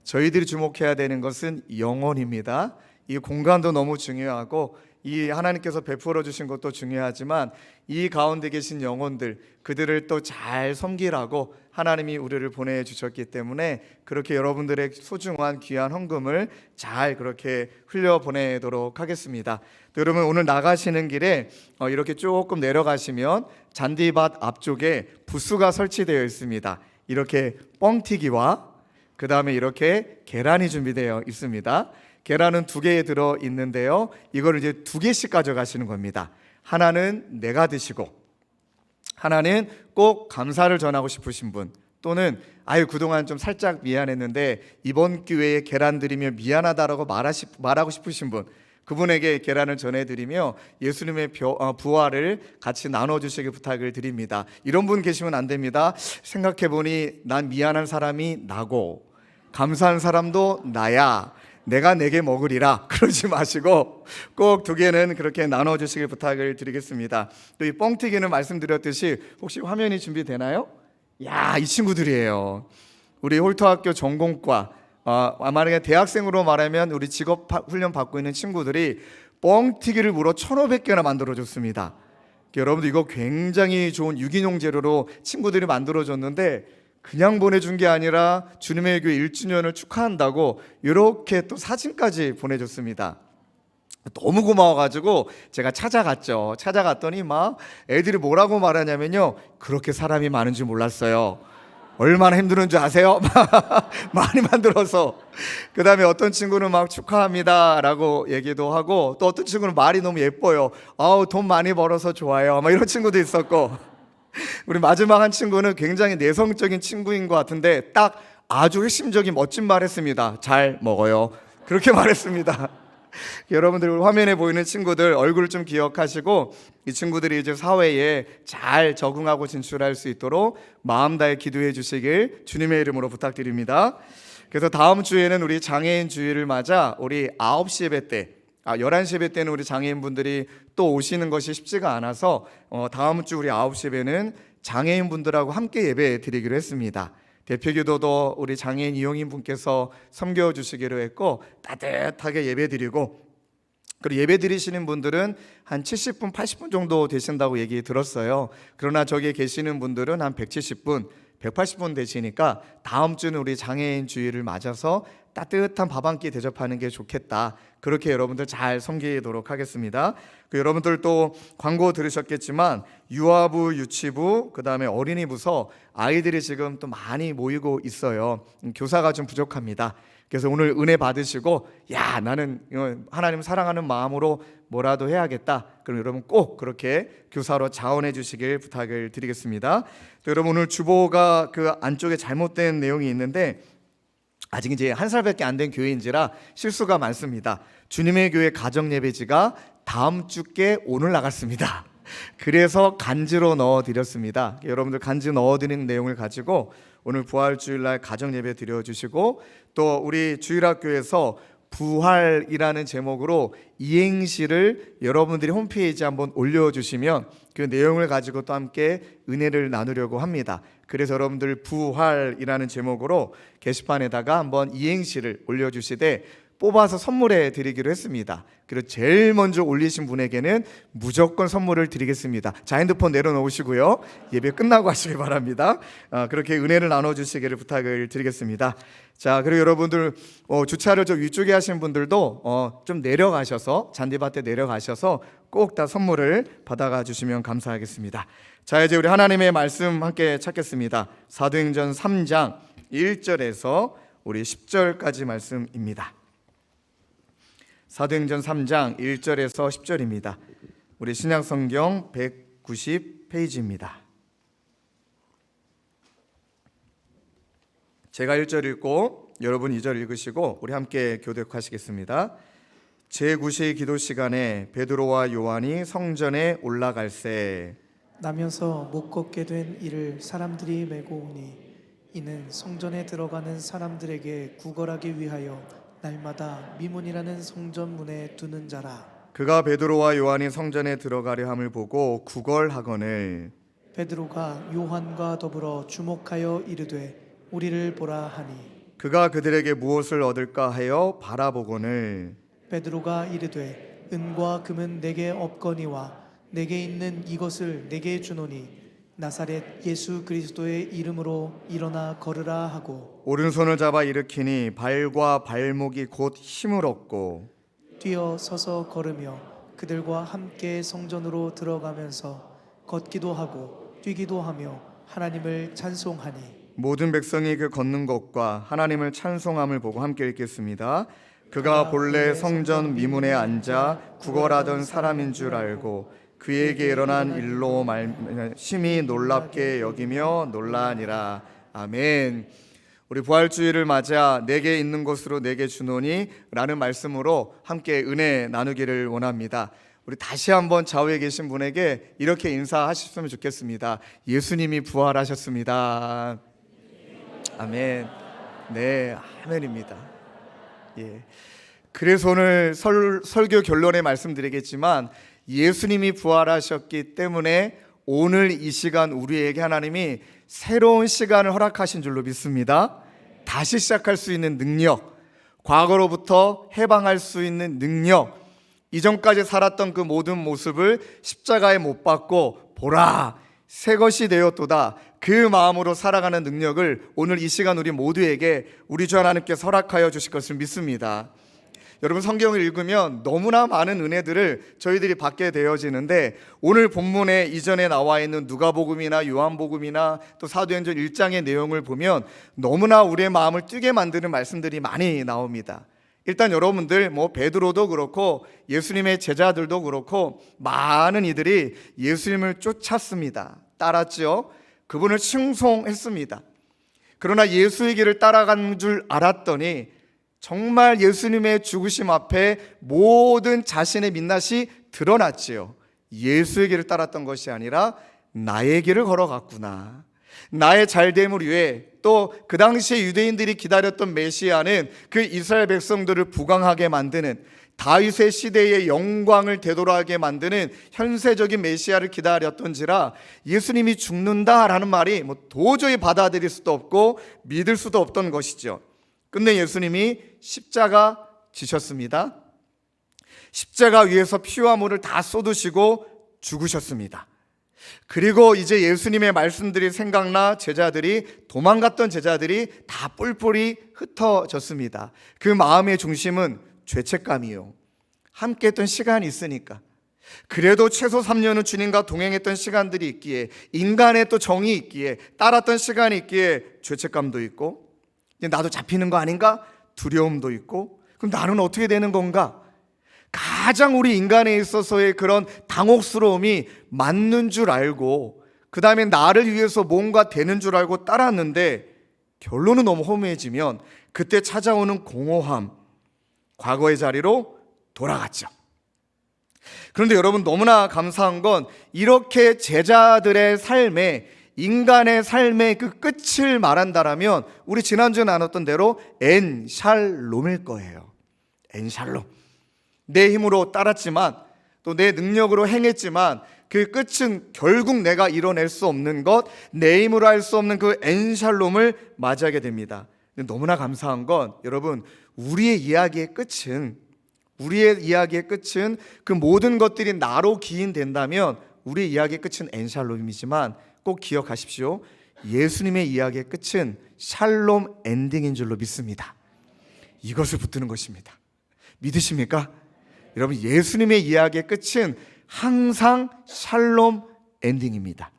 Speaker 2: 저희들이 주목해야 되는 것은 영혼입니다. 이 공간도 너무 중요하고 이 하나님께서 베풀어 주신 것도 중요하지만 이 가운데 계신 영혼들, 그들을 또 잘 섬기라고 하나님이 우리를 보내주셨기 때문에 그렇게 여러분들의 소중한 귀한 헌금을 잘 그렇게 흘려보내도록 하겠습니다. 또 여러분 오늘 나가시는 길에 이렇게 조금 내려가시면 잔디밭 앞쪽에 부스가 설치되어 있습니다. 이렇게 뻥튀기와 그 다음에 이렇게 계란이 준비되어 있습니다. 계란은 2개 들어 있는데요, 이걸 이제 2개씩 가져가시는 겁니다. 하나는 내가 드시고, 하나는 꼭 감사를 전하고 싶으신 분, 또는 그동안 좀 살짝 미안했는데 이번 기회에 계란 드리며 미안하다라고 말하고 싶으신 분, 그분에게 계란을 전해드리며 예수님의 부활을 같이 나눠주시기 부탁을 드립니다. 이런 분 계시면 안 됩니다. 생각해보니 난 미안한 사람이 나고 감사한 사람도 나야, 내가 내게 먹으리라, 그러지 마시고 꼭 2개는 그렇게 나눠주시길 부탁을 드리겠습니다. 또 이 뻥튀기는 말씀드렸듯이 혹시 화면이 준비되나요? 이 친구들이에요. 우리 홀트학교 전공과 만약에 대학생으로 말하면 우리 직업 훈련 받고 있는 친구들이 뻥튀기를 무려 1,500개나 만들어줬습니다. 여러분들 이거 굉장히 좋은 유기농 재료로 친구들이 만들어줬는데 그냥 보내준 게 아니라 주님의 교회 1주년을 축하한다고 이렇게 또 사진까지 보내줬습니다. 너무 고마워가지고 제가 찾아갔죠. 찾아갔더니 막 애들이 뭐라고 말하냐면요, 그렇게 사람이 많은 줄 몰랐어요. 얼마나 힘드는 줄 아세요? 많이 만들어서. 그 다음에 어떤 친구는 막 축하합니다 라고 얘기도 하고, 또 어떤 친구는 말이 너무 예뻐요. 돈 많이 벌어서 좋아요, 막 이런 친구도 있었고, 우리 마지막 한 친구는 굉장히 내성적인 친구인 것 같은데 딱 아주 핵심적인 멋진 말 했습니다. 잘 먹어요, 그렇게 말했습니다. 여러분들 화면에 보이는 친구들 얼굴을 좀 기억하시고 이 친구들이 이제 사회에 잘 적응하고 진출할 수 있도록 마음 다해 기도해 주시길 주님의 이름으로 부탁드립니다. 그래서 다음 주에는 우리 장애인 주일을 맞아 우리 9시 예배 때 11시 예배 때는 우리 장애인분들이 또 오시는 것이 쉽지가 않아서 다음 주 우리 9시 예배는 장애인분들하고 함께 예배 드리기로 했습니다. 대표기도도 우리 장애인 이용인 분께서 섬겨주시기로 했고 따뜻하게 예배 드리고, 그리고 예배 드리시는 분들은 한 70분, 80분 정도 되신다고 얘기 들었어요. 그러나 저기 계시는 분들은 한 170분, 180분 되시니까 다음 주는 우리 장애인 주일을 맞아서 따뜻한 밥 한 끼 대접하는 게 좋겠다. 그렇게 여러분들 잘 섬기도록 하겠습니다. 여러분들 또 광고 들으셨겠지만 유아부, 유치부, 그 다음에 어린이 부서 아이들이 지금 또 많이 모이고 있어요. 교사가 좀 부족합니다. 그래서 오늘 은혜 받으시고 나는 하나님 사랑하는 마음으로 뭐라도 해야겠다. 그럼 여러분 꼭 그렇게 교사로 자원해 주시길 부탁을 드리겠습니다. 또 여러분 오늘 주보가 그 안쪽에 잘못된 내용이 있는데 아직 이제 한 살밖에 안 된 교회인지라 실수가 많습니다. 주님의 교회 가정예배지가 다음 주께 오늘 나갔습니다. 그래서 간지로 넣어드렸습니다. 여러분들 간지 넣어드리는 내용을 가지고 오늘 부활주일날 가정예배 드려주시고, 또 우리 주일학교에서 부활이라는 제목으로 이행시를 여러분들이 홈페이지에 한번 올려주시면 그 내용을 가지고 또 함께 은혜를 나누려고 합니다. 그래서 여러분들 부활이라는 제목으로 게시판에다가 한번 이행시를 올려주시되 뽑아서 선물해 드리기로 했습니다. 그리고 제일 먼저 올리신 분에게는 무조건 선물을 드리겠습니다. 자, 핸드폰 내려놓으시고요, 예배 끝나고 하시기 바랍니다. 그렇게 은혜를 나눠주시기를 부탁을 드리겠습니다. 자, 그리고 여러분들 주차를 좀 위쪽에 하신 분들도 좀 내려가셔서, 잔디밭에 내려가셔서 꼭 다 선물을 받아가 주시면 감사하겠습니다. 자, 이제 우리 하나님의 말씀 함께 찾겠습니다. 사도행전 3장 1절에서 우리 10절까지 말씀입니다. 사도행전 3장 1절에서 10절입니다. 우리 신약성경 190페이지입니다. 제가 1절 읽고 여러분 2절 읽으시고 우리 함께 교독하시겠습니다. 제9시 기도 시간에 베드로와 요한이 성전에 올라갈새
Speaker 1: 나면서 못 걷게 된 이를 사람들이 메고 오니 이는 성전에 들어가는 사람들에게 구걸하기 위하여 날마다 미문이라는 성전 문에 두는 자라.
Speaker 2: 그가 베드로와 요한이 성전에 들어가려 함을 보고 구걸하거늘
Speaker 1: 베드로가 요한과 더불어 주목하여 이르되 우리를 보라 하니
Speaker 2: 그가 그들에게 무엇을 얻을까 하여 바라보거늘
Speaker 1: 베드로가 이르되 은과 금은 내게 없거니와 내게 있는 이것을 내게 주노니 나사렛 예수 그리스도의 이름으로 일어나 걸으라 하고
Speaker 2: 오른손을 잡아 일으키니 발과 발목이 곧 힘을 얻고
Speaker 1: 뛰어 서서 걸으며 그들과 함께 성전으로 들어가면서 걷기도 하고 뛰기도 하며 하나님을 찬송하니
Speaker 2: 모든 백성이 그 걷는 것과 하나님을 찬송함을 보고 함께 읽겠습니다. 그가 본래 성전 미문에 앉아 구걸하던 사람인 줄 알고 그에게 일어난 일로 심히 놀랍게 여기며 놀라니라. 아멘. 우리 부활주일을 맞아 내게 있는 것으로 내게 주노니 라는 말씀으로 함께 은혜 나누기를 원합니다. 우리 다시 한번 좌우에 계신 분에게 이렇게 인사하셨으면 좋겠습니다. 예수님이 부활하셨습니다. 아멘. 네, 아멘입니다. 예. 그래서 오늘 설교 결론에 말씀드리겠지만 예수님이 부활하셨기 때문에 오늘 이 시간 우리에게 하나님이 새로운 시간을 허락하신 줄로 믿습니다. 다시 시작할 수 있는 능력, 과거로부터 해방할 수 있는 능력, 이전까지 살았던 그 모든 모습을 십자가에 못 박고 보라 새 것이 되었도다, 그 마음으로 살아가는 능력을 오늘 이 시간 우리 모두에게 우리 주 하나님께서 허락하여 주실 것을 믿습니다. 여러분, 성경을 읽으면 너무나 많은 은혜들을 저희들이 받게 되어지는데 오늘 본문에 이전에 나와 있는 누가복음이나 요한복음이나 또 사도행전 1장의 내용을 보면 너무나 우리의 마음을 뛰게 만드는 말씀들이 많이 나옵니다. 일단 여러분들 베드로도 그렇고 예수님의 제자들도 그렇고 많은 이들이 예수님을 쫓았습니다. 따랐죠. 그분을 칭송했습니다. 그러나 예수의 길을 따라간 줄 알았더니 정말 예수님의 죽으심 앞에 모든 자신의 민낯이 드러났지요. 예수의 길을 따랐던 것이 아니라 나의 길을 걸어갔구나. 나의 잘됨을 위해 또 그 당시에 유대인들이 기다렸던 메시아는 그 이스라엘 백성들을 부강하게 만드는 다윗의 시대의 영광을 되돌아가게 만드는 현세적인 메시아를 기다렸던지라 예수님이 죽는다라는 말이 도저히 받아들일 수도 없고 믿을 수도 없던 것이죠. 근데 예수님이 십자가 지셨습니다. 십자가 위에서 피와 물을 다 쏟으시고 죽으셨습니다. 그리고 이제 예수님의 말씀들이 생각나 도망갔던 제자들이 다 뿔뿔이 흩어졌습니다. 그 마음의 중심은 죄책감이요. 함께 했던 시간이 있으니까. 그래도 최소 3년은 주님과 동행했던 시간들이 있기에, 인간의 또 정이 있기에, 따랐던 시간이 있기에 죄책감도 있고, 나도 잡히는 거 아닌가? 두려움도 있고, 그럼 나는 어떻게 되는 건가? 가장 우리 인간에 있어서의 그런 당혹스러움이 맞는 줄 알고 그 다음에 나를 위해서 뭔가 되는 줄 알고 따랐는데 결론은 너무 허무해지면 그때 찾아오는 공허함, 과거의 자리로 돌아갔죠. 그런데 여러분, 너무나 감사한 건 이렇게 제자들의 삶에, 인간의 삶의 그 끝을 말한다라면 우리 지난주에 나눴던 대로 엔샬롬일 거예요. 엔샬롬. 내 힘으로 따랐지만, 또 내 능력으로 행했지만 그 끝은 결국 내가 이뤄낼 수 없는 것, 내 힘으로 할 수 없는 그 엔샬롬을 맞이하게 됩니다. 근데 너무나 감사한 건 여러분, 우리의 이야기의 끝은 그 모든 것들이 나로 기인된다면 우리의 이야기의 끝은 엔샬롬이지만 꼭 기억하십시오. 예수님의 이야기의 끝은 샬롬 엔딩인 줄로 믿습니다. 이것을 붙드는 것입니다. 믿으십니까? 여러분, 예수님의 이야기의 끝은 항상 샬롬 엔딩입니다.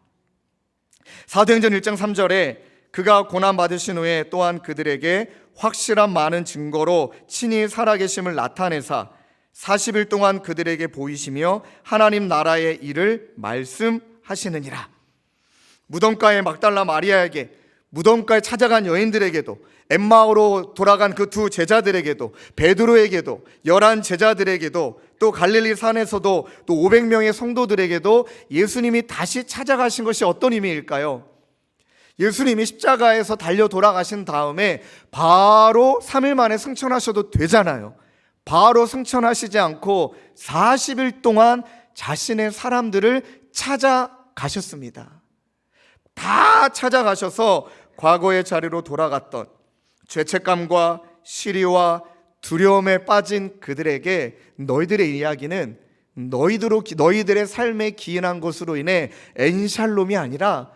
Speaker 2: 사도행전 1장 3절에 그가 고난받으신 후에 또한 그들에게 확실한 많은 증거로 친히 살아계심을 나타내사 40일 동안 그들에게 보이시며 하나님 나라의 일을 말씀하시느니라. 무덤가에 막달라 마리아에게, 무덤가에 찾아간 여인들에게도, 엠마오로 돌아간 그 두 제자들에게도, 베드로에게도, 11 제자들에게도, 또 갈릴리 산에서도 또 500명의 성도들에게도 예수님이 다시 찾아가신 것이 어떤 의미일까요? 예수님이 십자가에서 달려 돌아가신 다음에 바로 3일 만에 승천하셔도 되잖아요. 바로 승천하시지 않고 40일 동안 자신의 사람들을 찾아가셨습니다. 다 찾아가셔서 과거의 자리로 돌아갔던 죄책감과 시리와 두려움에 빠진 그들에게 너희들의 이야기는 너희들의 삶에 기인한 것으로 인해 엔샬롬이 아니라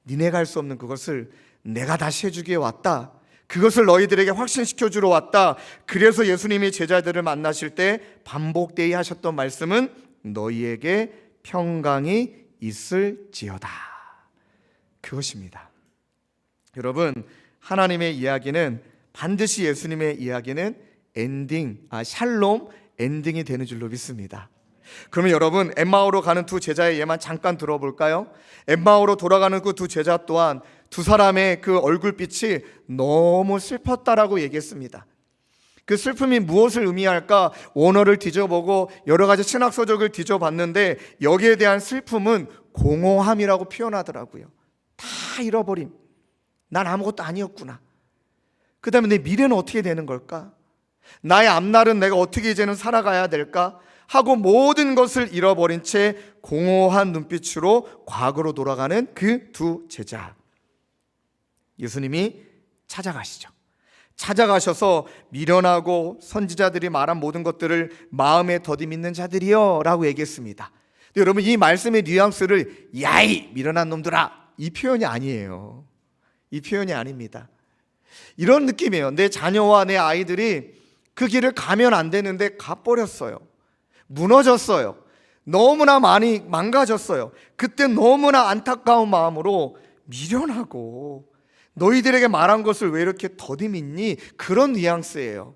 Speaker 2: 니네가 할 수 없는 그것을 내가 다시 해주기에 왔다. 그것을 너희들에게 확신시켜주러 왔다. 그래서 예수님이 제자들을 만나실 때 반복되이 하셨던 말씀은 너희에게 평강이 있을지어다. 그것입니다. 여러분, 하나님의 이야기는 반드시 예수님의 이야기는 샬롬 엔딩이 되는 줄로 믿습니다. 그러면 여러분, 엠마오로 가는 두 제자의 예만 잠깐 들어볼까요? 엠마오로 돌아가는 그 두 제자 또한 두 사람의 그 얼굴빛이 너무 슬펐다라고 얘기했습니다. 그 슬픔이 무엇을 의미할까? 원어를 뒤져보고 여러 가지 신학서적을 뒤져봤는데 여기에 대한 슬픔은 공허함이라고 표현하더라고요. 다 잃어버림. 난 아무것도 아니었구나. 그 다음에 내 미래는 어떻게 되는 걸까? 나의 앞날은 내가 어떻게 이제는 살아가야 될까? 하고 모든 것을 잃어버린 채 공허한 눈빛으로 과거로 돌아가는 그 두 제자. 예수님이 찾아가시죠. 찾아가셔서 미련하고 선지자들이 말한 모든 것들을 마음에 더디 믿는 자들이여 라고 얘기했습니다. 근데 여러분, 이 말씀의 뉘앙스를 야이 미련한 놈들아, 이 표현이 아니에요. 이 표현이 아닙니다. 이런 느낌이에요. 내 자녀와 내 아이들이 그 길을 가면 안 되는데 가버렸어요. 무너졌어요. 너무나 많이 망가졌어요. 그때 너무나 안타까운 마음으로 미련하고 너희들에게 말한 것을 왜 이렇게 더디 믿니? 그런 뉘앙스예요.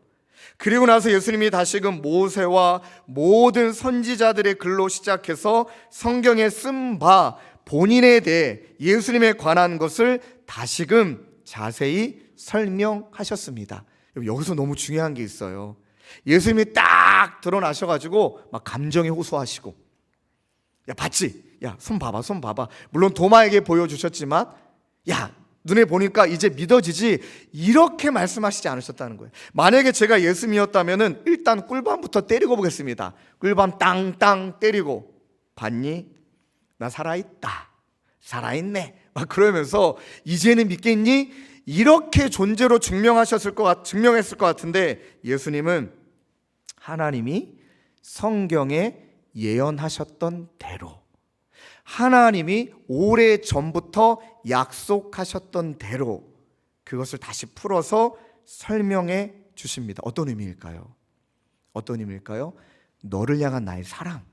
Speaker 2: 그리고 나서 예수님이 다시금 모세와 모든 선지자들의 글로 시작해서 성경에 쓴 바 본인에 대해 예수님에 관한 것을 다시금 자세히 설명하셨습니다. 여기서 너무 중요한 게 있어요. 예수님이 딱 드러나셔가지고 막 감정에 호소하시고, 야 봤지? 야 손 봐봐, 손 봐봐. 물론 도마에게 보여주셨지만, 야 눈에 보니까 이제 믿어지지, 이렇게 말씀하시지 않으셨다는 거예요. 만약에 제가 예수님이었다면은 일단 꿀밤부터 때리고 보겠습니다. 꿀밤 땅땅 때리고, 봤니? 나 살아있다, 살아있네, 막 그러면서 이제는 믿겠니? 이렇게 존재로 증명했을 것 같은데 예수님은 하나님이 성경에 예언하셨던 대로, 하나님이 오래전부터 약속하셨던 대로 그것을 다시 풀어서 설명해 주십니다. 어떤 의미일까요? 어떤 의미일까요? 너를 향한 나의 사랑,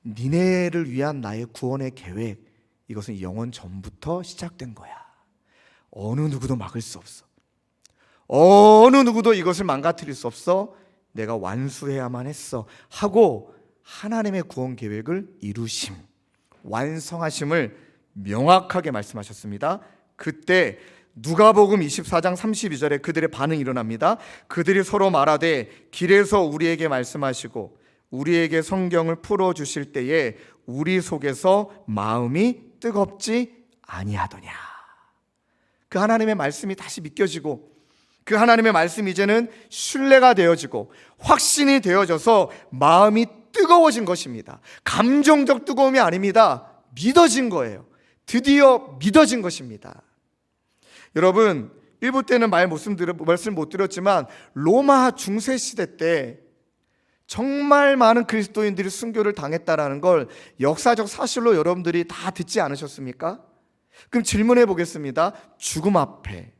Speaker 2: 니네를 위한 나의 구원의 계획, 이것은 영원 전부터 시작된 거야. 어느 누구도 막을 수 없어. 어느 누구도 이것을 망가뜨릴 수 없어. 내가 완수해야만 했어 하고 하나님의 구원 계획을 이루심, 완성하심을 명확하게 말씀하셨습니다. 그때 누가복음 24장 32절에 그들의 반응이 일어납니다. 그들이 서로 말하되 길에서 우리에게 말씀하시고 우리에게 성경을 풀어주실 때에 우리 속에서 마음이 뜨겁지 아니하더냐. 그 하나님의 말씀이 다시 믿겨지고 그 하나님의 말씀이 이제는 신뢰가 되어지고 확신이 되어져서 마음이 뜨거워진 것입니다. 감정적 뜨거움이 아닙니다. 믿어진 거예요. 드디어 믿어진 것입니다. 여러분, 일부 때는 말씀 못 드렸지만 로마 중세 시대 때 정말 많은 그리스도인들이 순교를 당했다라는 걸 역사적 사실로 여러분들이 다 듣지 않으셨습니까? 그럼 질문해 보겠습니다. 죽음 앞에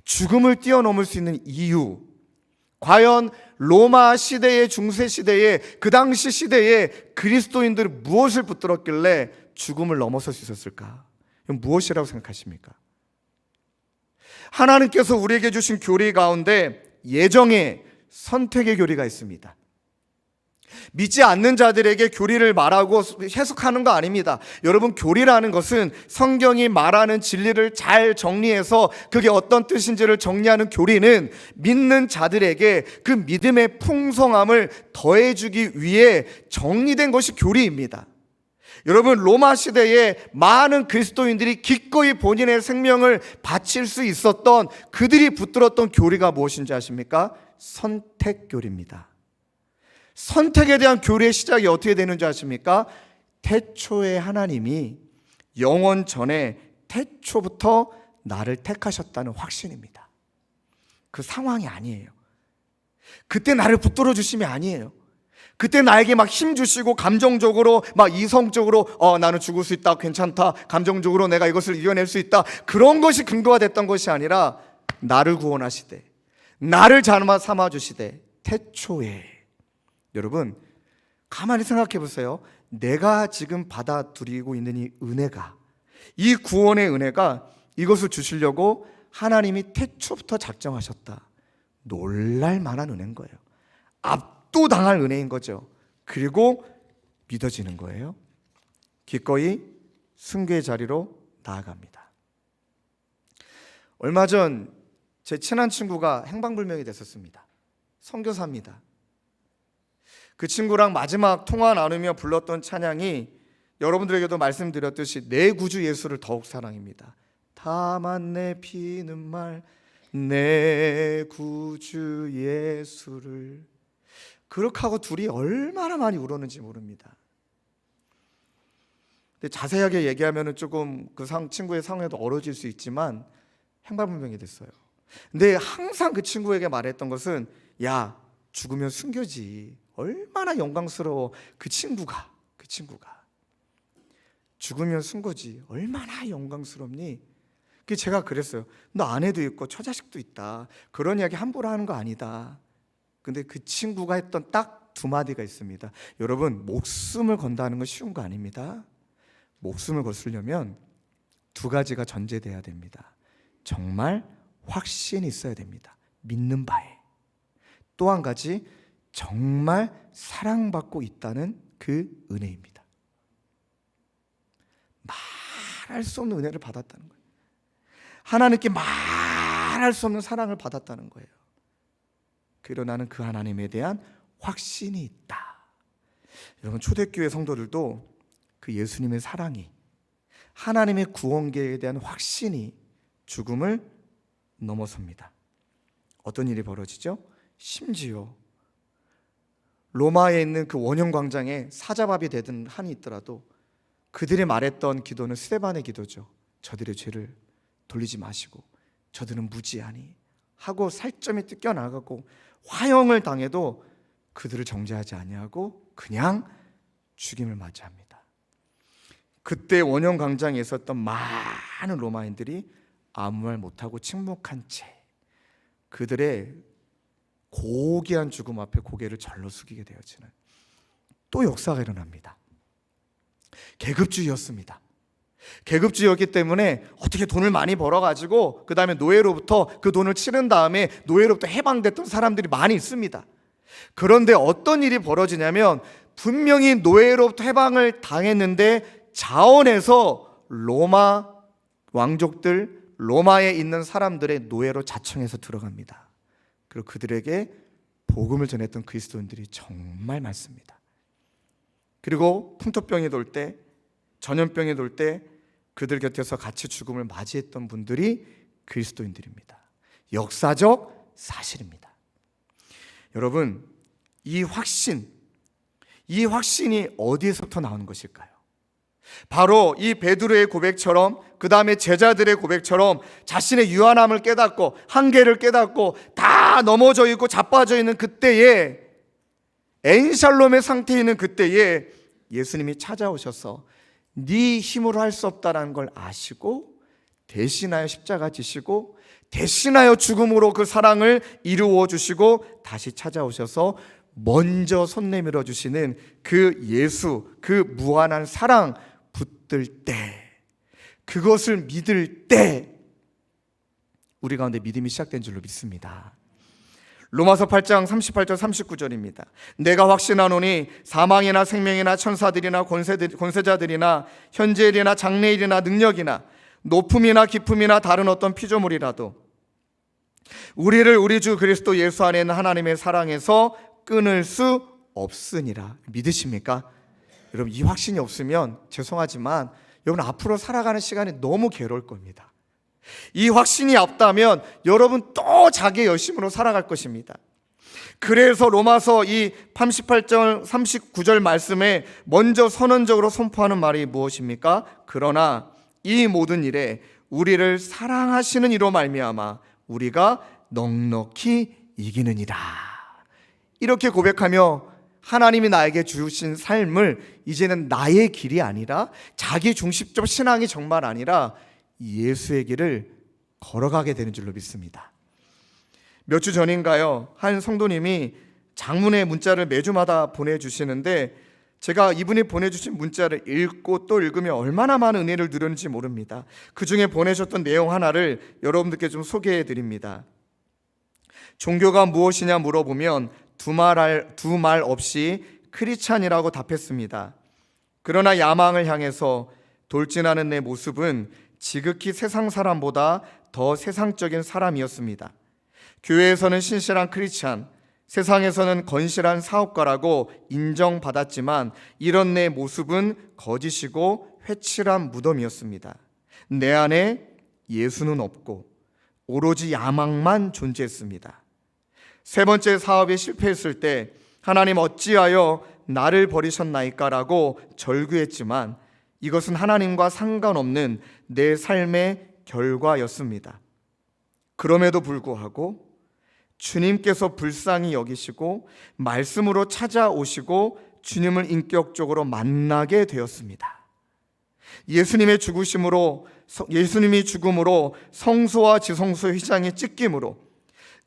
Speaker 2: 죽음을 뛰어넘을 수 있는 이유, 과연 로마 시대의 중세 시대에 그 당시 시대에 그리스도인들이 무엇을 붙들었길래 죽음을 넘어설 수 있었을까? 이건 무엇이라고 생각하십니까? 하나님께서 우리에게 주신 교리 가운데 예정의 선택의 교리가 있습니다. 믿지 않는 자들에게 교리를 말하고 해석하는 거 아닙니다. 여러분, 교리라는 것은 성경이 말하는 진리를 잘 정리해서 그게 어떤 뜻인지를 정리하는 교리는 믿는 자들에게 그 믿음의 풍성함을 더해주기 위해 정리된 것이 교리입니다. 여러분, 로마 시대에 많은 그리스도인들이 기꺼이 본인의 생명을 바칠 수 있었던 그들이 붙들었던 교리가 무엇인지 아십니까? 선택교리입니다. 선택에 대한 교리의 시작이 어떻게 되는지 아십니까? 태초에 하나님이 영원 전에 태초부터 나를 택하셨다는 확신입니다. 그 상황이 아니에요. 그때 나를 붙들어 주심이 아니에요. 그때 나에게 막 힘 주시고 감정적으로 막 이성적으로 나는 죽을 수 있다, 괜찮다, 감정적으로 내가 이것을 이겨낼 수 있다, 그런 것이 근거가 됐던 것이 아니라 나를 구원하시되 나를 자마 삼아 주시되 태초에. 여러분, 가만히 생각해 보세요. 내가 지금 받아들이고 있는 이 은혜가, 이 구원의 은혜가 이것을 주시려고 하나님이 태초부터 작정하셨다. 놀랄 만한 은혜인 거예요. 압도당할 은혜인 거죠. 그리고 믿어지는 거예요. 기꺼이 순교의 자리로 나아갑니다. 얼마 전 제 친한 친구가 행방불명이 됐었습니다. 선교사입니다. 그 친구랑 마지막 통화 나누며 불렀던 찬양이 여러분들에게도 말씀드렸듯이 내 구주 예수를 더욱 사랑입니다. 다만 내 피는 말 내 구주 예수를. 그렇게 하고 둘이 얼마나 많이 울었는지 모릅니다. 근데 자세하게 얘기하면 조금 그 친구의 상황에도 어려질 수 있지만 행방불명이 됐어요. 근데 항상 그 친구에게 말했던 것은, 야, 죽으면 순교지. 얼마나 영광스러워. 그 친구가 죽으면 순교지. 얼마나 영광스럽니? 제가 그랬어요. 너 아내도 있고 처자식도 있다. 그런 이야기 함부로 하는 거 아니다. 근데 그 친구가 했던 딱 두 마디가 있습니다. 여러분, 목숨을 건다는 건 쉬운 거 아닙니다. 목숨을 거스려면 두 가지가 전제돼야 됩니다. 정말 확신이 있어야 됩니다. 믿는 바에. 또 한 가지, 정말 사랑받고 있다는 그 은혜입니다. 말할 수 없는 은혜를 받았다는 거예요. 하나님께 말할 수 없는 사랑을 받았다는 거예요. 그리고 나는 그 하나님에 대한 확신이 있다. 여러분, 초대교회 성도들도 그 예수님의 사랑이, 하나님의 구원계에 대한 확신이 죽음을 넘어섭니다. 어떤 일이 벌어지죠? 심지어 로마에 있는 그 원형 광장에 사자밥이 되든 한이 있더라도 그들이 말했던 기도는 스데반의 기도죠. 저들의 죄를 돌리지 마시고 저들은 무지하니 하고 살점이 뜯겨나가고 화형을 당해도 그들을 정죄하지 아니하고 그냥 죽임을 맞이합니다. 그때 원형 광장에 있었던 많은 로마인들이 아무 말 못하고 침묵한 채 그들의 고귀한 죽음 앞에 고개를 절로 숙이게 되어지는 또 역사가 일어납니다. 계급주의였습니다. 계급주의였기 때문에 어떻게 돈을 많이 벌어가지고 그 다음에 노예로부터 그 돈을 치른 다음에 노예로부터 해방됐던 사람들이 많이 있습니다. 그런데 어떤 일이 벌어지냐면 분명히 노예로부터 해방을 당했는데 자원에서 로마 왕족들 로마에 있는 사람들의 노예로 자청해서 들어갑니다. 그리고 그들에게 복음을 전했던 그리스도인들이 정말 많습니다. 그리고 풍토병이 돌 때, 전염병이 돌 때 그들 곁에서 같이 죽음을 맞이했던 분들이 그리스도인들입니다. 역사적 사실입니다. 여러분, 이 확신이 어디에서부터 나오는 것일까요? 바로 이 베드로의 고백처럼, 그 다음에 제자들의 고백처럼 자신의 유한함을 깨닫고 한계를 깨닫고 다 넘어져 있고 자빠져 있는 그때에, 엔샬롬의 상태에 있는 그때에 예수님이 찾아오셔서 네 힘으로 할 수 없다는 걸 아시고 대신하여 십자가 지시고 대신하여 죽음으로 그 사랑을 이루어 주시고 다시 찾아오셔서 먼저 손 내밀어 주시는 그 예수, 그 무한한 사랑 붙들 때, 그것을 믿을 때 우리 가운데 믿음이 시작된 줄로 믿습니다. 로마서 8장 38절 39절입니다. 내가 확신하노니 사망이나 생명이나 천사들이나 권세자들이나 현재일이나 장래일이나 능력이나 높음이나 깊음이나 다른 어떤 피조물이라도 우리를 우리 주 그리스도 예수 안에 있는 하나님의 사랑에서 끊을 수 없으니라. 믿으십니까? 여러분, 이 확신이 없으면 죄송하지만 여러분 앞으로 살아가는 시간이 너무 괴로울 겁니다. 이 확신이 없다면 여러분 또 자기의 열심으로 살아갈 것입니다. 그래서 로마서 이 38절 39절 말씀에 먼저 선언적으로 선포하는 말이 무엇입니까? 그러나 이 모든 일에 우리를 사랑하시는 이로 말미암아 우리가 넉넉히 이기느니라. 이렇게 고백하며 하나님이 나에게 주신 삶을 이제는 나의 길이 아니라 자기 중심적 신앙이 정말 아니라 예수의 길을 걸어가게 되는 줄로 믿습니다. 몇 주 전인가요? 한 성도님이 장문의 문자를 매주마다 보내주시는데 제가 이분이 보내주신 문자를 읽고 또 읽으면 얼마나 많은 은혜를 누렸는지 모릅니다. 그 중에 보내셨던 내용 하나를 여러분들께 좀 소개해 드립니다. 종교가 무엇이냐 물어보면 두 말 없이 크리스찬이라고 답했습니다. 그러나 야망을 향해서 돌진하는 내 모습은 지극히 세상 사람보다 더 세상적인 사람이었습니다. 교회에서는 신실한 크리스찬, 세상에서는 건실한 사업가라고 인정받았지만 이런 내 모습은 거짓이고 회칠한 무덤이었습니다. 내 안에 예수는 없고 오로지 야망만 존재했습니다. 세 번째 사업에 실패했을 때 하나님 어찌하여 나를 버리셨나이까라고 절규했지만 이것은 하나님과 상관없는 내 삶의 결과였습니다. 그럼에도 불구하고 주님께서 불쌍히 여기시고 말씀으로 찾아오시고 주님을 인격적으로 만나게 되었습니다. 예수님이 죽음으로 성소와 지성소의 휘장이 찢김으로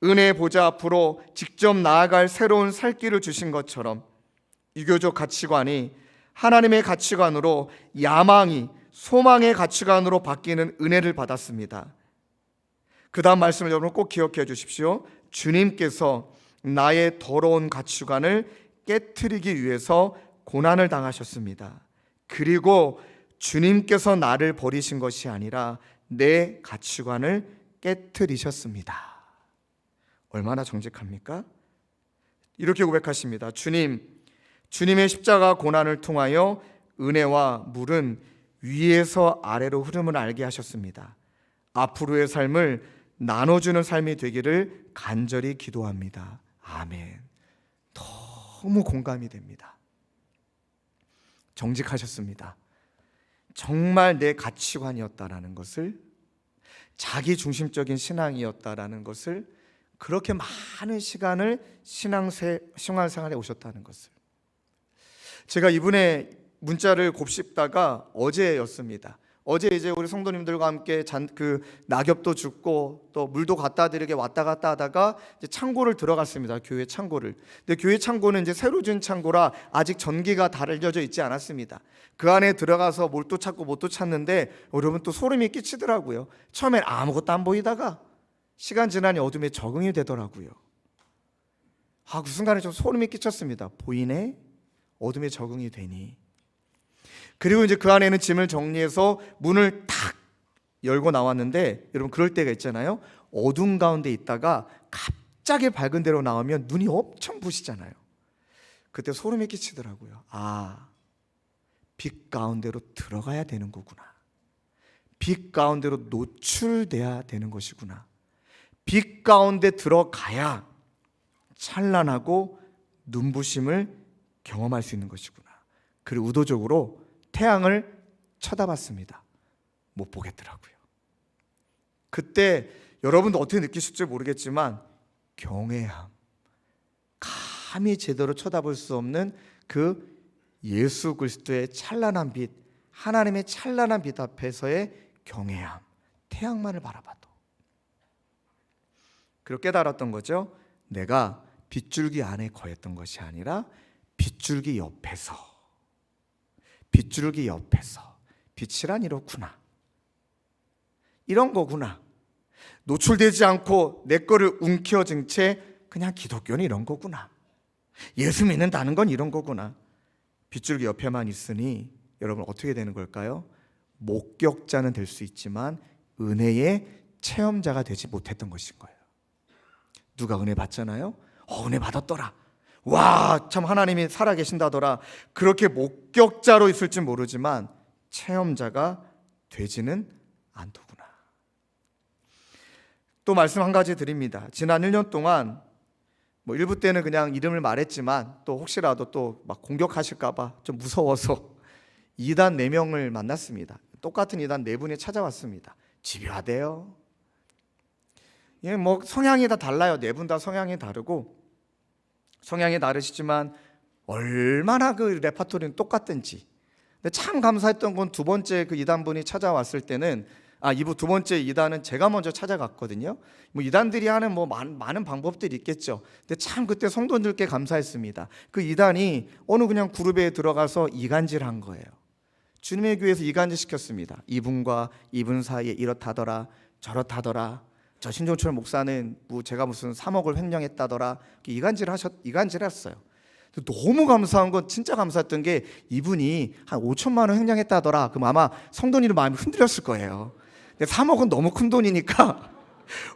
Speaker 2: 은혜의 보좌 앞으로 직접 나아갈 새로운 살 길을 주신 것처럼 유교적 가치관이 하나님의 가치관으로, 야망이 소망의 가치관으로 바뀌는 은혜를 받았습니다. 그 다음 말씀을 여러분 꼭 기억해 주십시오. 주님께서 나의 더러운 가치관을 깨트리기 위해서 고난을 당하셨습니다. 그리고 주님께서 나를 버리신 것이 아니라 내 가치관을 깨트리셨습니다. 얼마나 정직합니까? 이렇게 고백하십니다. 주님의 십자가 고난을 통하여 은혜와 물은 위에서 아래로 흐름을 알게 하셨습니다. 앞으로의 삶을 나눠주는 삶이 되기를 간절히 기도합니다. 아멘. 너무 공감이 됩니다. 정직하셨습니다. 정말 내 가치관이었다라는 것을, 자기 중심적인 신앙이었다라는 것을, 그렇게 많은 시간을 신앙생활에 오셨다는 것을. 제가 이분의 문자를 곱씹다가 어제였습니다. 어제 이제 우리 성도님들과 함께 낙엽도 줍고 또 물도 갖다 드리게 왔다 갔다 하다가 이제 창고를 들어갔습니다. 교회 창고를. 근데 교회 창고는 이제 새로 지은 창고라 아직 전기가 달려져 있지 않았습니다. 그 안에 들어가서 뭘 또 찾고 못 또 찾는데 여러분 또 소름이 끼치더라고요. 처음엔 아무것도 안 보이다가 시간 지나니 어둠에 적응이 되더라고요. 그 순간에 좀 소름이 끼쳤습니다. 보이네? 어둠에 적응이 되니. 그리고 이제 그 안에는 짐을 정리해서 문을 탁 열고 나왔는데 여러분 그럴 때가 있잖아요. 어둠 가운데 있다가 갑자기 밝은 데로 나오면 눈이 엄청 부시잖아요. 그때 소름이 끼치더라고요. 아, 빛 가운데로 들어가야 되는 거구나. 빛 가운데로 노출돼야 되는 것이구나. 빛 가운데 들어가야 찬란하고 눈부심을 경험할 수 있는 것이구나. 그리고 의도적으로 태양을 쳐다봤습니다. 못 보겠더라고요. 그때 여러분도 어떻게 느끼실지 모르겠지만 경외함, 감히 제대로 쳐다볼 수 없는 그 예수 그리스도의 찬란한 빛, 하나님의 찬란한 빛 앞에서의 경외함, 태양만을 바라봐도. 그리고 깨달았던 거죠. 내가 빗줄기 안에 거했던 것이 아니라 빗줄기 옆에서, 빗줄기 옆에서 빛이란 이렇구나, 이런 거구나. 노출되지 않고 내 거를 움켜쥔 채 그냥 기독교는 이런 거구나, 예수 믿는다는 건 이런 거구나. 빗줄기 옆에만 있으니 여러분 어떻게 되는 걸까요? 목격자는 될 수 있지만 은혜의 체험자가 되지 못했던 것인 거예요. 누가 은혜 받잖아요. 은혜 받았더라. 와, 참 하나님이 살아계신다더라. 그렇게 목격자로 있을지 모르지만 체험자가 되지는 않더구나. 또 말씀 한 가지 드립니다. 지난 1년 동안 일부 때는 그냥 이름을 말했지만 또 혹시라도 또 막 공격하실까봐 좀 무서워서 이단 4명을 만났습니다. 똑같은 이단 4분이 찾아왔습니다. 집요하대요. 예, 성향이 다 달라요. 4분 다 성향이 다르고 성향이 다르시지만 얼마나 그 레파토리는 똑같든지. 근데 참 감사했던 건 두 번째 그 이단분이 찾아왔을 때는 이부 두 번째 이단은 제가 먼저 찾아갔거든요. 이단들이 하는 많은 방법들이 있겠죠. 근데 참 그때 성도님들께 감사했습니다. 그 이단이 어느 그냥 그룹에 들어가서 이간질한 거예요. 주님의 교회에서 이간질 시켰습니다. 이분과 이분 사이에 이렇다더라, 저렇다더라. 저 신종철 목사는 제가 무슨 3억을 횡령했다더라. 이간질했어요. 너무 감사한 건, 진짜 감사했던 게 이분이 한 5천만 원 횡령했다더라. 그럼 아마 성도님들 마음이 흔들렸을 거예요. 근데 3억은 너무 큰 돈이니까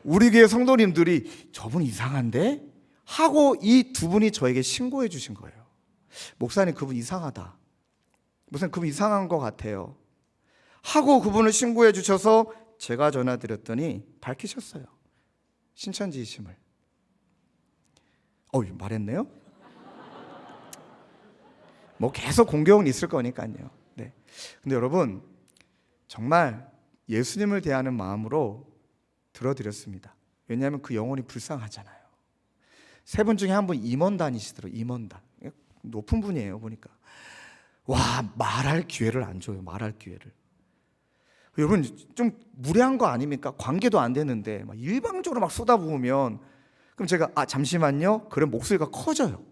Speaker 2: 우리 교회 성도님들이 저분 이상한데? 하고 이 두 분이 저에게 신고해 주신 거예요. 목사님, 그분 이상하다. 목사님, 그분 이상한 것 같아요. 하고 그분을 신고해 주셔서 제가 전화드렸더니 밝히셨어요. 신천지이심을. 말했네요. 계속 공격은 있을 거니까요. 네. 근데 여러분, 정말 예수님을 대하는 마음으로 들어드렸습니다. 왜냐하면 그 영혼이 불쌍하잖아요. 3분 중에 한 분 임원단이시더라고요. 임원단. 높은 분이에요, 보니까. 와, 말할 기회를 안 줘요. 말할 기회를. 여러분, 좀 무례한 거 아닙니까? 관계도 안 되는데 막 일방적으로 막 쏟아부으면, 그럼 제가 잠시만요. 그럼 목소리가 커져요.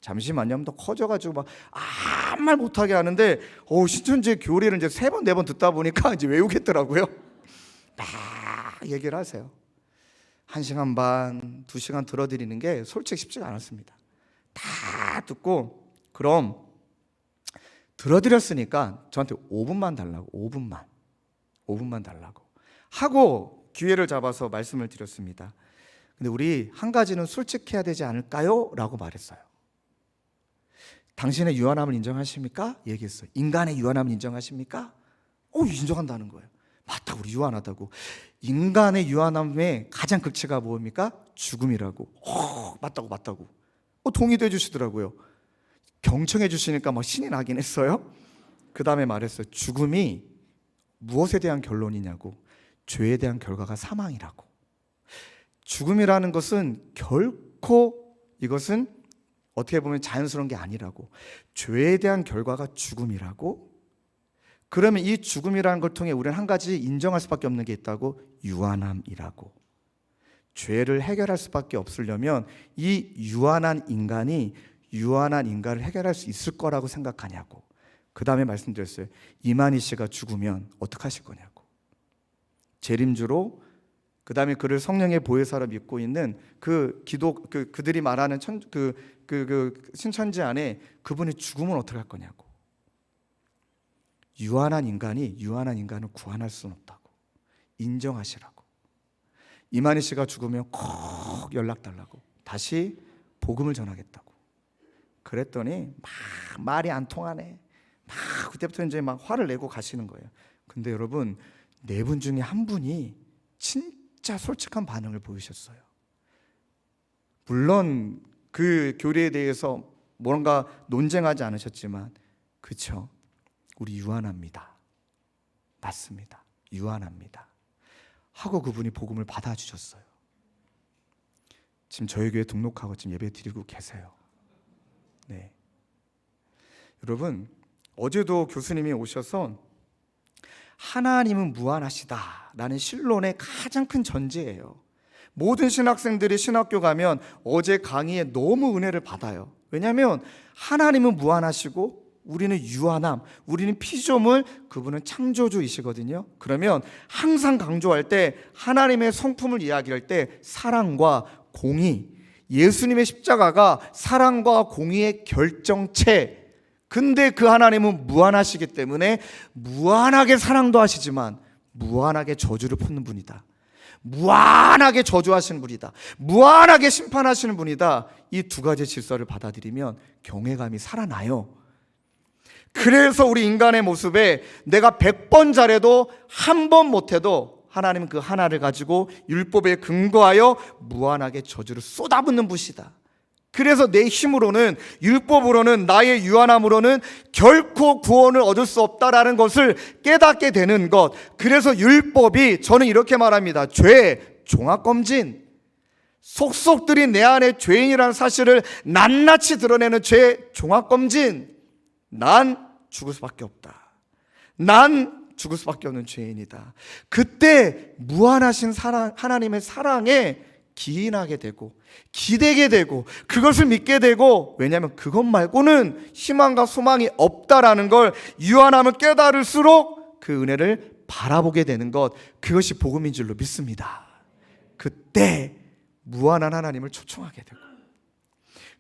Speaker 2: 잠시만요 하면 더 커져가지고 막 아무 말 못하게 하는데 신천지 교리를 이제 3번 4번 듣다 보니까 이제 외우겠더라고요. 막 얘기를 하세요. 1시간 반, 2시간 들어드리는 게 솔직히 쉽지가 않았습니다. 다 듣고 그럼 들어드렸으니까 저한테 5분만 달라고. 5분만 달라고 하고 기회를 잡아서 말씀을 드렸습니다. 근데 우리 한 가지는 솔직해야 되지 않을까요? 라고 말했어요. 당신의 유한함을 인정하십니까? 얘기했어요. 인간의 유한함을 인정하십니까? 인정한다는 거예요. 맞다, 우리 유한하다고. 인간의 유한함의 가장 극치가 뭡니까? 죽음이라고. 맞다고. 동의도 해주시더라고요. 경청해 주시니까 막 신이 나긴 했어요. 그 다음에 말했어요. 죽음이 무엇에 대한 결론이냐고. 죄에 대한 결과가 사망이라고. 죽음이라는 것은 결코, 이것은 어떻게 보면 자연스러운 게 아니라고. 죄에 대한 결과가 죽음이라고. 그러면 이 죽음이라는 걸 통해 우리는 한 가지 인정할 수밖에 없는 게 있다고. 유한함이라고. 죄를 해결할 수밖에 없으려면 이 유한한 인간을 해결할 수 있을 거라고 생각하냐고. 그 다음에 말씀드렸어요. 이만희 씨가 죽으면 어떡하실 거냐고. 재림주로, 그 다음에 그를 성령의 보혜사로 믿고 있는 그들이 말하는 신천지 안에 그분이 죽으면 어떡할 거냐고. 유한한 인간을 구원할 수는 없다고. 인정하시라고. 이만희 씨가 죽으면 꼭 연락 달라고. 다시 복음을 전하겠다고. 그랬더니 막 말이 안 통하네. 막 그때부터 이제 막 화를 내고 가시는 거예요. 근데 여러분, 네 분 중에 한 분이 진짜 솔직한 반응을 보이셨어요. 물론 그 교리에 대해서 뭔가 논쟁하지 않으셨지만, 그쵸, 우리 유한합니다. 맞습니다. 유한합니다. 하고 그분이 복음을 받아주셨어요. 지금 저희 교회 등록하고 지금 예배 드리고 계세요. 네. 여러분, 어제도 교수님이 오셔서 하나님은 무한하시다라는 신론의 가장 큰 전제예요. 모든 신학생들이 신학교 가면 어제 강의에 너무 은혜를 받아요. 왜냐하면 하나님은 무한하시고 우리는 유한함, 우리는 피조물, 그분은 창조주이시거든요. 그러면 항상 강조할 때 하나님의 성품을 이야기할 때 사랑과 공의, 예수님의 십자가가 사랑과 공의의 결정체. 근데 그 하나님은 무한하시기 때문에 무한하게 사랑도 하시지만 무한하게 저주를 푸는 분이다. 무한하게 저주하시는 분이다. 무한하게 심판하시는 분이다. 이 두 가지 질서를 받아들이면 경외감이 살아나요. 그래서 우리 인간의 모습에 내가 100번 잘해도 한 번 못해도 하나님은 그 하나를 가지고 율법에 근거하여 무한하게 저주를 쏟아붓는 분이다. 그래서 내 힘으로는, 율법으로는, 나의 유한함으로는 결코 구원을 얻을 수 없다라는 것을 깨닫게 되는 것. 그래서 율법이, 저는 이렇게 말합니다. 죄 종합검진, 속속들이 내 안에 죄인이라는 사실을 낱낱이 드러내는 죄 종합검진. 난 죽을 수밖에 없다. 난 죽을 수밖에 없는 죄인이다. 그때 무한하신 사랑, 하나님의 사랑에 기인하게 되고 기대게 되고 그것을 믿게 되고, 왜냐하면 그것 말고는 희망과 소망이 없다라는 걸 유한함을 깨달을수록 그 은혜를 바라보게 되는 것, 그것이 복음인 줄로 믿습니다. 그때 무한한 하나님을 초청하게 되고,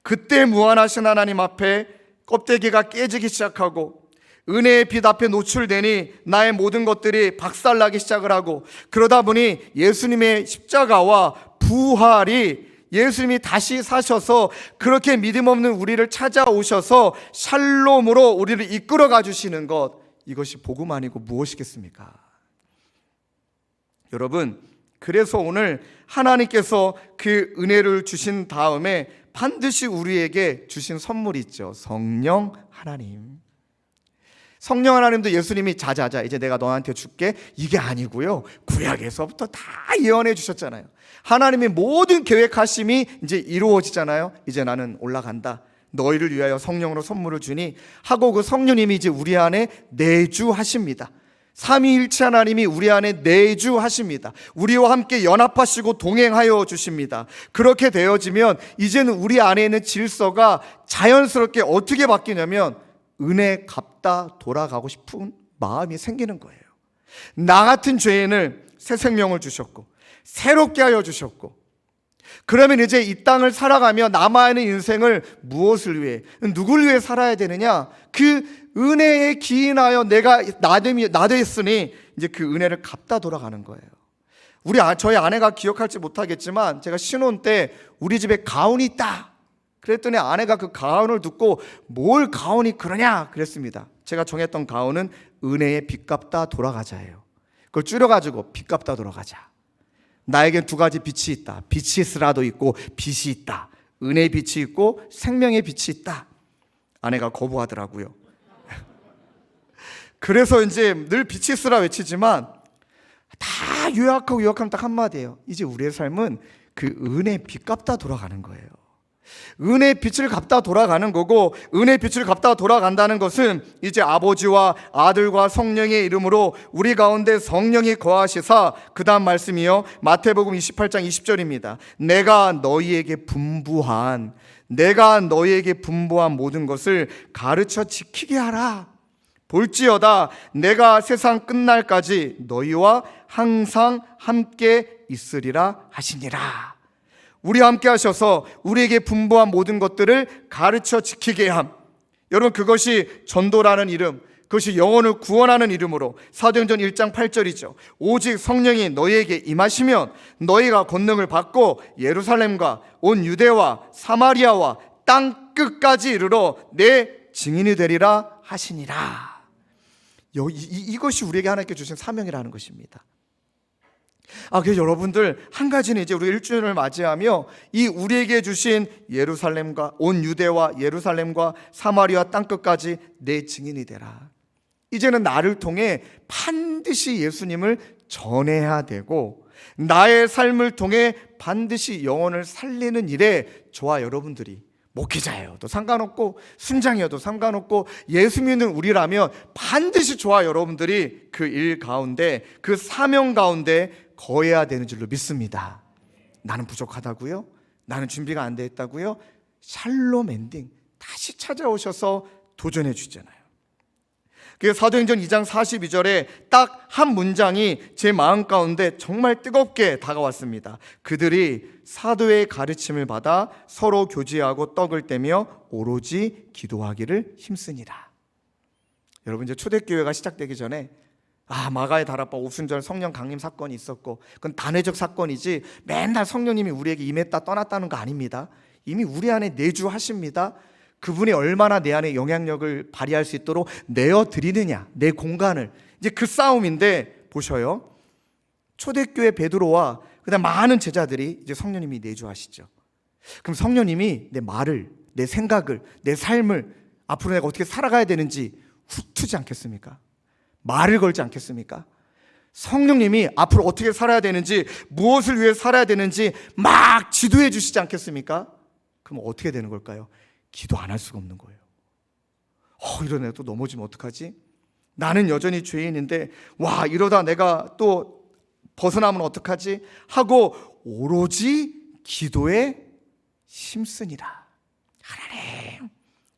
Speaker 2: 그때 무한하신 하나님 앞에 껍데기가 깨지기 시작하고 은혜의 빛 앞에 노출되니 나의 모든 것들이 박살나기 시작을 하고, 그러다 보니 예수님의 십자가와 부활이, 예수님이 다시 사셔서 그렇게 믿음 없는 우리를 찾아오셔서 샬롬으로 우리를 이끌어가 주시는 것, 이것이 복음 아니고 무엇이겠습니까? 여러분, 그래서 오늘 하나님께서 그 은혜를 주신 다음에 반드시 우리에게 주신 선물이 있죠. 성령 하나님. 성령 하나님도 예수님이 자자자 이제 내가 너한테 줄게, 이게 아니고요. 구약에서부터 다 예언해 주셨잖아요. 하나님의 모든 계획하심이 이제 이루어지잖아요. 이제 나는 올라간다. 너희를 위하여 성령으로 선물을 주니 하고 그 성령님이 이제 우리 안에 내주하십니다. 삼위일체 하나님이 우리 안에 내주하십니다. 우리와 함께 연합하시고 동행하여 주십니다. 그렇게 되어지면 이제는 우리 안에 있는 질서가 자연스럽게 어떻게 바뀌냐면 은혜 갚다 돌아가고 싶은 마음이 생기는 거예요. 나 같은 죄인을 새 생명을 주셨고 새롭게 하여 주셨고, 그러면 이제 이 땅을 살아가며 남아있는 인생을 무엇을 위해, 누굴 위해 살아야 되느냐? 그 은혜에 기인하여 내가 나되었으니 이제 그 은혜를 갚다 돌아가는 거예요. 저희 아내가 기억할지 못하겠지만 제가 신혼 때 우리 집에 가훈이 있다 그랬더니 아내가 그 가훈을 듣고 뭘 가훈이 그러냐 그랬습니다. 제가 정했던 가훈은 은혜의 빚 갚다 돌아가자예요. 그걸 줄여가지고 빚 갚다 돌아가자. 나에겐 두 가지 빛이 있다. 빛이 있으라도 있고 빛이 있다. 은혜의 빛이 있고 생명의 빛이 있다. 아내가 거부하더라고요. 그래서 이제 늘 빛이 있으라 외치지만 다 요약하면 딱 한마디예요. 이제 우리의 삶은 그 은혜의 빛 갚다 돌아가는 거예요. 은혜의 빛을 갚다 돌아가는 거고, 은혜의 빛을 갚다 돌아간다는 것은 이제 아버지와 아들과 성령의 이름으로 우리 가운데 성령이 거하시사, 그 다음 말씀이요 마태복음 28장 20절입니다. 내가 너희에게 분부한 모든 것을 가르쳐 지키게 하라. 볼지어다 내가 세상 끝날까지 너희와 항상 함께 있으리라 하시니라. 우리와 함께 하셔서 우리에게 분부한 모든 것들을 가르쳐 지키게 함. 여러분, 그것이 전도라는 이름, 그것이 영혼을 구원하는 이름으로 사도행전 1장 8절이죠. 오직 성령이 너희에게 임하시면 너희가 권능을 받고 예루살렘과 온 유대와 사마리아와 땅 끝까지 이르러 내 증인이 되리라 하시니라. 이것이 우리에게 하나님께 주신 사명이라는 것입니다. 그래서 여러분들, 한 가지는 이제 우리 1주년을 맞이하며 이 우리에게 주신 예루살렘과 온 유대와 예루살렘과 사마리아 땅끝까지 내 증인이 되라. 이제는 나를 통해 반드시 예수님을 전해야 되고 나의 삶을 통해 반드시 영혼을 살리는 일에 저와 여러분들이, 목회자여도 상관없고 순장이어도 상관없고 예수 믿는 우리라면 반드시 저와 여러분들이 그 일 가운데, 그 사명 가운데 거해야 되는 줄로 믿습니다. 나는 부족하다고요? 나는 준비가 안 됐다고요? 샬롬 엔딩, 다시 찾아오셔서 도전해 주잖아요. 그 사도행전 2장 42절에 딱 한 문장이 제 마음 가운데 정말 뜨겁게 다가왔습니다. 그들이 사도의 가르침을 받아 서로 교제하고 떡을 떼며 오로지 기도하기를 힘쓰니라. 여러분, 이제 초대교회가 시작되기 전에 마가의 다락방 오순절 성령 강림 사건이 있었고, 그건 단회적 사건이지 맨날 성령님이 우리에게 임했다 떠났다는 거 아닙니다. 이미 우리 안에 내주하십니다. 그분이 얼마나 내 안에 영향력을 발휘할 수 있도록 내어드리느냐, 내 공간을. 이제 그 싸움인데 보셔요. 초대교회 베드로와 그다음 많은 제자들이 이제 성령님이 내주하시죠. 그럼 성령님이 내 말을, 내 생각을, 내 삶을 앞으로 내가 어떻게 살아가야 되는지 훑지 않겠습니까? 말을 걸지 않겠습니까? 성령님이 앞으로 어떻게 살아야 되는지, 무엇을 위해 살아야 되는지 막 지도해 주시지 않겠습니까? 그럼 어떻게 되는 걸까요? 기도 안 할 수가 없는 거예요. 이런 애가 또 넘어지면 어떡하지? 나는 여전히 죄인인데 이러다 내가 또 벗어나면 어떡하지? 하고 오로지 기도에 힘쓰니라. 하나님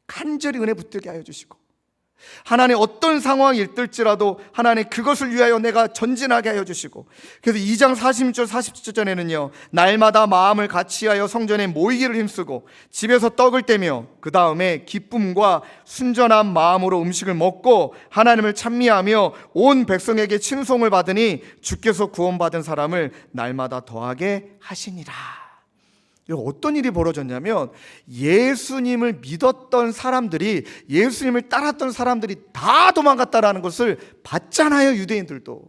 Speaker 2: 간절히 은혜 붙들게 하여 주시고, 하나님 어떤 상황이 일들지라도 하나님 그것을 위하여 내가 전진하게 하여 주시고, 그래서 2장 46절 47절에는요, 날마다 마음을 같이하여 성전에 모이기를 힘쓰고 집에서 떡을 떼며 그 다음에 기쁨과 순전한 마음으로 음식을 먹고 하나님을 찬미하며 온 백성에게 칭송을 받으니 주께서 구원받은 사람을 날마다 더하게 하시니라. 어떤 일이 벌어졌냐면, 예수님을 믿었던 사람들이, 예수님을 따랐던 사람들이 다 도망갔다라는 것을 봤잖아요. 유대인들도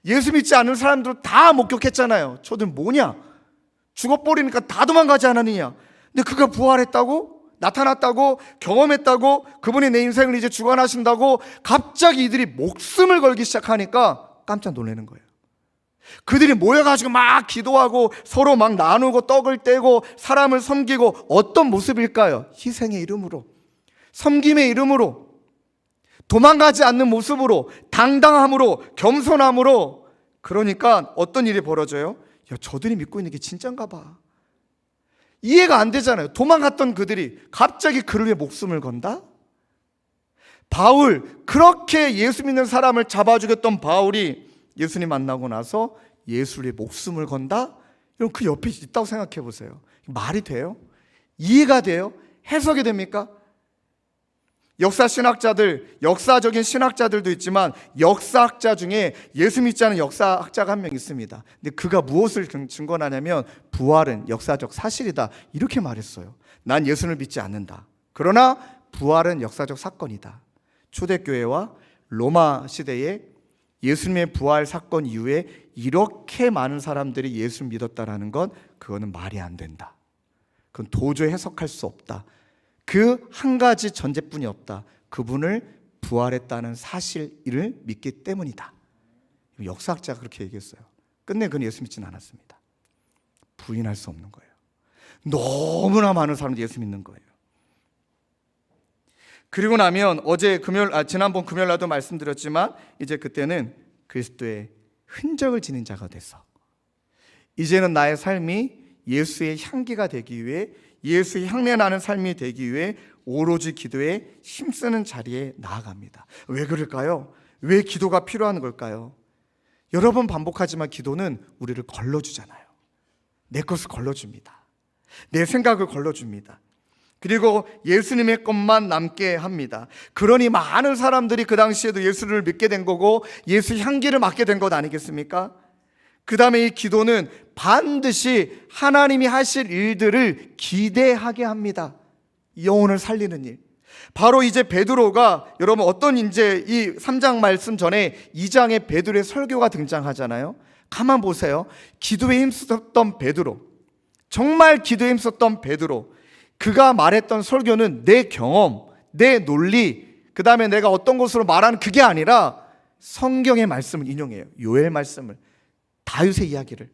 Speaker 2: 예수 믿지 않는 사람들 다 목격했잖아요. 저들 뭐냐, 죽어버리니까 다 도망가지 않았느냐. 근데 그가 부활했다고, 나타났다고, 경험했다고, 그분이 내 인생을 이제 주관하신다고 갑자기 이들이 목숨을 걸기 시작하니까 깜짝 놀라는 거예요. 그들이 모여가지고 막 기도하고 서로 막 나누고 떡을 떼고 사람을 섬기고, 어떤 모습일까요? 희생의 이름으로, 섬김의 이름으로, 도망가지 않는 모습으로, 당당함으로, 겸손함으로. 그러니까 어떤 일이 벌어져요? 저들이 믿고 있는 게 진짠가 봐. 이해가 안 되잖아요. 도망갔던 그들이 갑자기 그를 위해 목숨을 건다? 바울, 그렇게 예수 믿는 사람을 잡아 죽였던 바울이 예수님 만나고 나서 예수를 위해 목숨을 건다? 여러분, 그 옆에 있다고 생각해 보세요. 말이 돼요? 이해가 돼요? 해석이 됩니까? 역사적인 신학자들도 있지만 역사학자 중에 예수 믿지 않은 역사학자가 한 명 있습니다. 근데 그가 무엇을 증거하냐면 부활은 역사적 사실이다, 이렇게 말했어요. 난 예수를 믿지 않는다. 그러나 부활은 역사적 사건이다. 초대교회와 로마 시대에 예수님의 부활 사건 이후에 이렇게 많은 사람들이 예수를 믿었다라는 건 그거는 말이 안 된다. 그건 도저히 해석할 수 없다. 그 한 가지 전제뿐이 없다. 그분을 부활했다는 사실을 믿기 때문이다. 역사학자가 그렇게 얘기했어요. 끝내 그는 예수 믿지는 않았습니다. 부인할 수 없는 거예요. 너무나 많은 사람들이 예수 믿는 거예요. 그리고 나면 지난번 금요일 날도 말씀드렸지만 이제 그때는 그리스도의 흔적을 지닌 자가 돼서 이제는 나의 삶이 예수의 향기가 되기 위해, 예수의 향내 나는 삶이 되기 위해 오로지 기도에 힘쓰는 자리에 나아갑니다. 왜 그럴까요? 왜 기도가 필요한 걸까요? 여러 번 반복하지만 기도는 우리를 걸러주잖아요. 내 것을 걸러줍니다. 내 생각을 걸러줍니다. 그리고 예수님의 것만 남게 합니다. 그러니 많은 사람들이 그 당시에도 예수를 믿게 된 거고 예수 향기를 맡게 된 것 아니겠습니까? 그 다음에 이 기도는 반드시 하나님이 하실 일들을 기대하게 합니다. 영혼을 살리는 일. 바로 이제 베드로가, 여러분 어떤 이제 이 3장 말씀 전에 2장에 베드로의 설교가 등장하잖아요. 가만 보세요. 기도에 힘썼던 베드로, 정말 기도에 힘썼던 베드로, 그가 말했던 설교는 내 경험, 내 논리, 그 다음에 내가 어떤 것으로 말하는 그게 아니라 성경의 말씀을 인용해요. 요엘 말씀을, 다윗의 이야기를.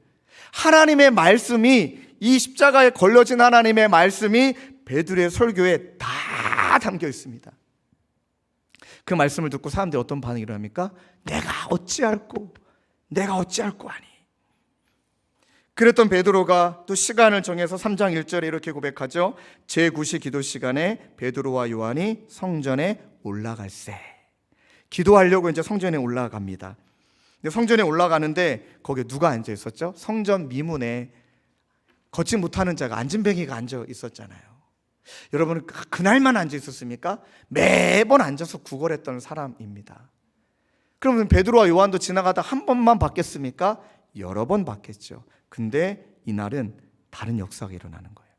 Speaker 2: 하나님의 말씀이, 이 십자가에 걸려진 하나님의 말씀이 베드로의 설교에 다 담겨 있습니다. 그 말씀을 듣고 사람들이 어떤 반응이 일어납니까? 내가 어찌할꼬 하니. 그랬던 베드로가 또 시간을 정해서 3장 1절에 이렇게 고백하죠. 제9시 기도 시간에 베드로와 요한이 성전에 올라갈세. 기도하려고 이제 성전에 올라갑니다. 근데 성전에 올라가는데 거기에 누가 앉아 있었죠? 성전 미문에 걷지 못하는 자가, 안진뱅이가 앉아 있었잖아요. 여러분 그날만 앉아 있었습니까? 매번 앉아서 구걸했던 사람입니다. 그러면 베드로와 요한도 지나가다 한 번만 봤겠습니까? 여러 번 봤겠죠. 근데 이날은 다른 역사가 일어나는 거예요.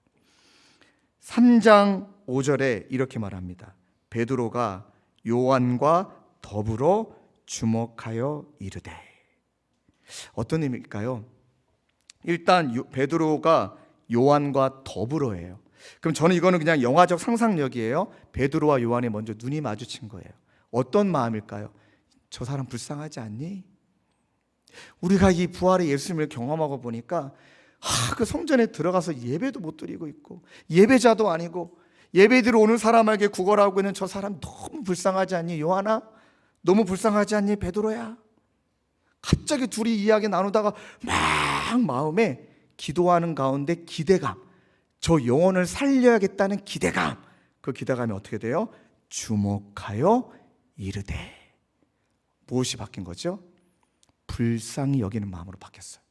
Speaker 2: 3장 5절에 이렇게 말합니다. 베드로가 요한과 더불어 주목하여 이르되. 어떤 의미일까요? 일단 베드로가 요한과 더불어예요. 그럼 저는 이거는 그냥 영화적 상상력이에요. 베드로와 요한이 먼저 눈이 마주친 거예요. 어떤 마음일까요? 저 사람 불쌍하지 않니? 우리가 이 부활의 예수님을 경험하고 보니까 그 성전에 들어가서 예배도 못 드리고 있고 예배자도 아니고 예배드리러 오는 사람에게 구걸하고 있는 저 사람 너무 불쌍하지 않니? 요한아, 너무 불쌍하지 않니? 베드로야. 갑자기 둘이 이야기 나누다가 막 마음에 기도하는 가운데 기대감, 저 영혼을 살려야겠다는 기대감, 그 기대감이 어떻게 돼요? 주목하여 이르되. 무엇이 바뀐 거죠? 불쌍히 여기는 마음으로 바뀌었어요.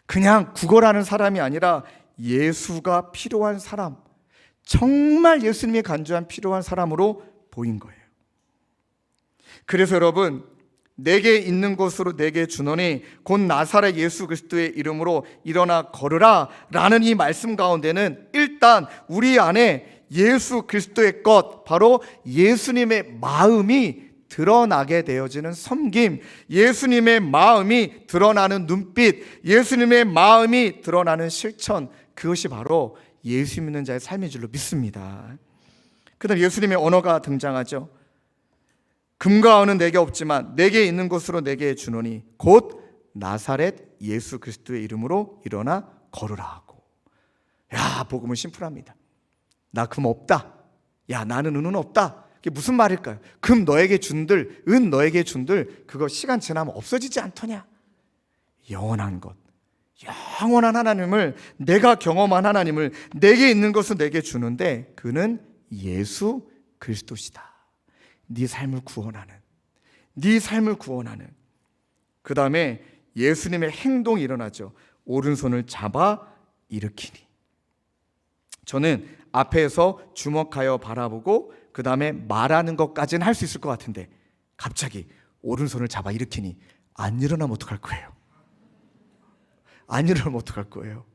Speaker 2: 그냥 구걸하는 사람이 아니라 예수가 필요한 사람, 정말 예수님이 간주한 필요한 사람으로 보인 거예요. 그래서 여러분, 내게 있는 것으로 내게 주노니 곧 나사렛 예수 그리스도의 이름으로 일어나 걸으라 라는 이 말씀 가운데는 일단 우리 안에 예수 그리스도의 것, 바로 예수님의 마음이 드러나게 되어지는 섬김, 예수님의 마음이 드러나는 눈빛, 예수님의 마음이 드러나는 실천, 그것이 바로 예수 믿는 자의 삶인 줄로 믿습니다. 그 다음 예수님의 언어가 등장하죠. 금과 은은 내게 없지만 내게 있는 것으로 내게 주노니 곧 나사렛 예수 그리스도의 이름으로 일어나 걸으라 하고. 야, 복음은 심플합니다. 나 금 없다. 야, 나는 은은 없다. 이게 무슨 말일까요? 금 너에게 준들, 은 너에게 준들, 그거 시간 지나면 없어지지 않더냐? 영원한 것, 영원한 하나님을, 내가 경험한 하나님을, 내게 있는 것을 내게 주는데 그는 예수 그리스도시다. 네 삶을 구원하는, 네 삶을 구원하는. 그 다음에 예수님의 행동이 일어나죠. 오른손을 잡아 일으키니. 저는 앞에서 주목하여 바라보고 그 다음에 말하는 것까지는 할 수 있을 것 같은데 갑자기 오른손을 잡아 일으키니 안 일어나면 어떡할 거예요? 안 일어나면 어떡할 거예요?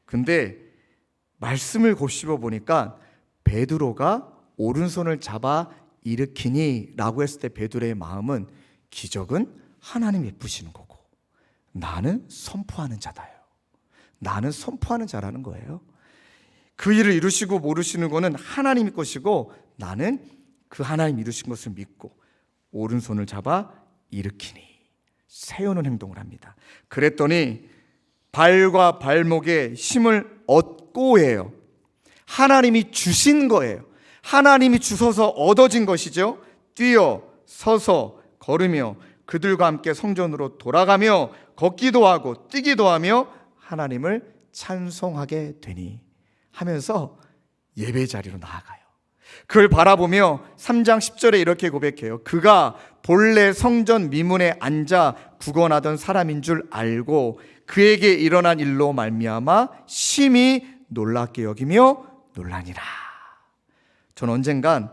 Speaker 2: 근데 말씀을 곱씹어 보니까 베드로가 오른손을 잡아 일으키니 라고 했을 때 베드로의 마음은 기적은 하나님 예쁘시는 거고 나는 선포하는 자다요. 나는 선포하는 자라는 거예요. 그 일을 이루시고 모르시는 거는 하나님의 것이고 나는 그 하나님 이루신 것을 믿고 오른손을 잡아 일으키니 세우는 행동을 합니다. 그랬더니 발과 발목에 힘을 얻고 해요. 하나님이 주신 거예요. 하나님이 주셔서 얻어진 것이죠. 뛰어 서서 걸으며 그들과 함께 성전으로 돌아가며 걷기도 하고 뛰기도 하며 하나님을 찬송하게 되니 하면서 예배 자리로 나아가요. 그걸 바라보며 3장 10절에 이렇게 고백해요. 그가 본래 성전 미문에 앉아 구걸하던 사람인 줄 알고 그에게 일어난 일로 말미암아 심히 놀랍게 여기며 놀라니라. 전 언젠간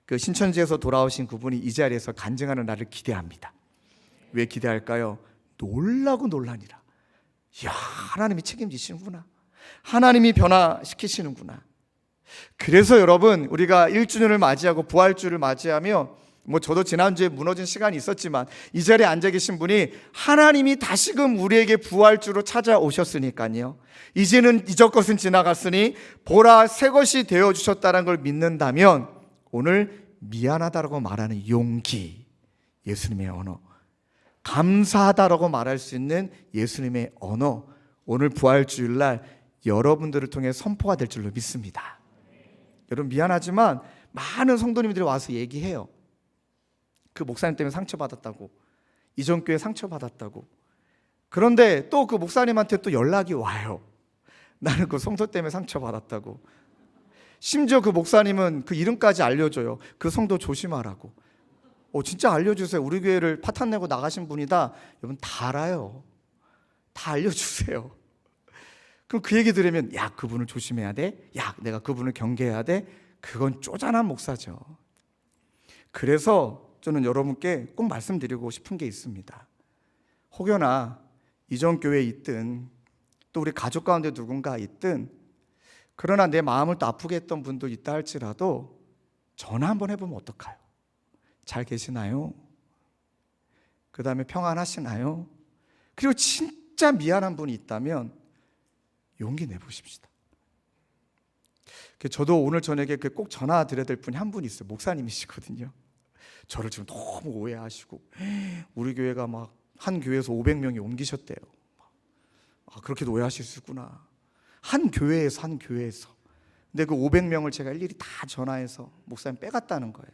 Speaker 2: 그 신천지에서 돌아오신 그분이 이 자리에서 간증하는 날을 기대합니다. 왜 기대할까요? 놀라고 놀라니라. 이야, 하나님이 책임지시는구나. 하나님이 변화시키시는구나. 그래서 여러분, 우리가 1주년을 맞이하고 부활주를 맞이하며 저도 지난주에 무너진 시간이 있었지만 이 자리에 앉아 계신 분이 하나님이 다시금 우리에게 부활주로 찾아오셨으니까요. 이제는 이전 것은 지나갔으니 보라 새 것이 되어주셨다는 걸 믿는다면 오늘 미안하다라고 말하는 용기, 예수님의 언어, 감사하다라고 말할 수 있는 예수님의 언어, 오늘 부활주일날 여러분들을 통해 선포가 될 줄로 믿습니다. 여러분, 미안하지만 많은 성도님들이 와서 얘기해요. 그 목사님 때문에 상처받았다고, 이전 교회 상처받았다고. 그런데 또 그 목사님한테 또 연락이 와요. 나는 그 성도 때문에 상처받았다고. 심지어 그 목사님은 그 이름까지 알려줘요. 그 성도 조심하라고. 진짜 알려주세요. 우리 교회를 파탄 내고 나가신 분이다. 여러분, 다 알아요. 다 알려주세요. 그럼 그 얘기 들으면, 야, 그분을 조심해야 돼. 야, 내가 그분을 경계해야 돼. 그건 쪼잔한 목사죠. 그래서 저는 여러분께 꼭 말씀드리고 싶은 게 있습니다. 혹여나 이전 교회에 있든 또 우리 가족 가운데 누군가 있든, 그러나 내 마음을 또 아프게 했던 분도 있다 할지라도 전화 한번 해보면 어떨까요? 잘 계시나요? 그 다음에 평안하시나요? 그리고 진짜 미안한 분이 있다면 용기 내보십시다. 저도 오늘 저녁에 꼭 전화 드려야 될 분이 한 분 있어요. 목사님이시거든요. 저를 지금 너무 오해하시고, 우리 교회가 막 한 교회에서 500명이 옮기셨대요. 그렇게 오해하실 수 있구나. 한 교회에서. 근데 그 500명을 제가 일일이 다 전화해서 목사님 빼갔다는 거예요.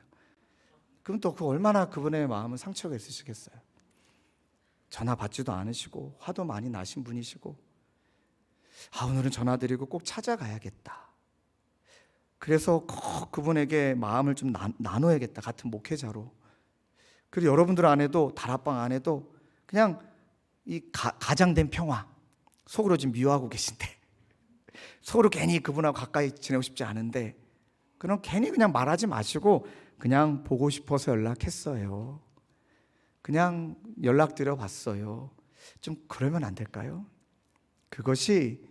Speaker 2: 그럼 또 얼마나 그분의 마음은 상처가 있으시겠어요. 전화 받지도 않으시고 화도 많이 나신 분이시고, 오늘은 전화드리고 꼭 찾아가야겠다. 그래서 꼭 그분에게 마음을 좀 나눠야겠다. 같은 목회자로. 그리고 여러분들 안에도, 다락방 안에도 그냥 이 가장된 평화, 속으로 지금 미워하고 계신데, 속으로 괜히 그분하고 가까이 지내고 싶지 않은데, 그럼 괜히 그냥 말하지 마시고 그냥 보고 싶어서 연락했어요. 그냥 연락드려 봤어요. 좀 그러면 안 될까요? 그것이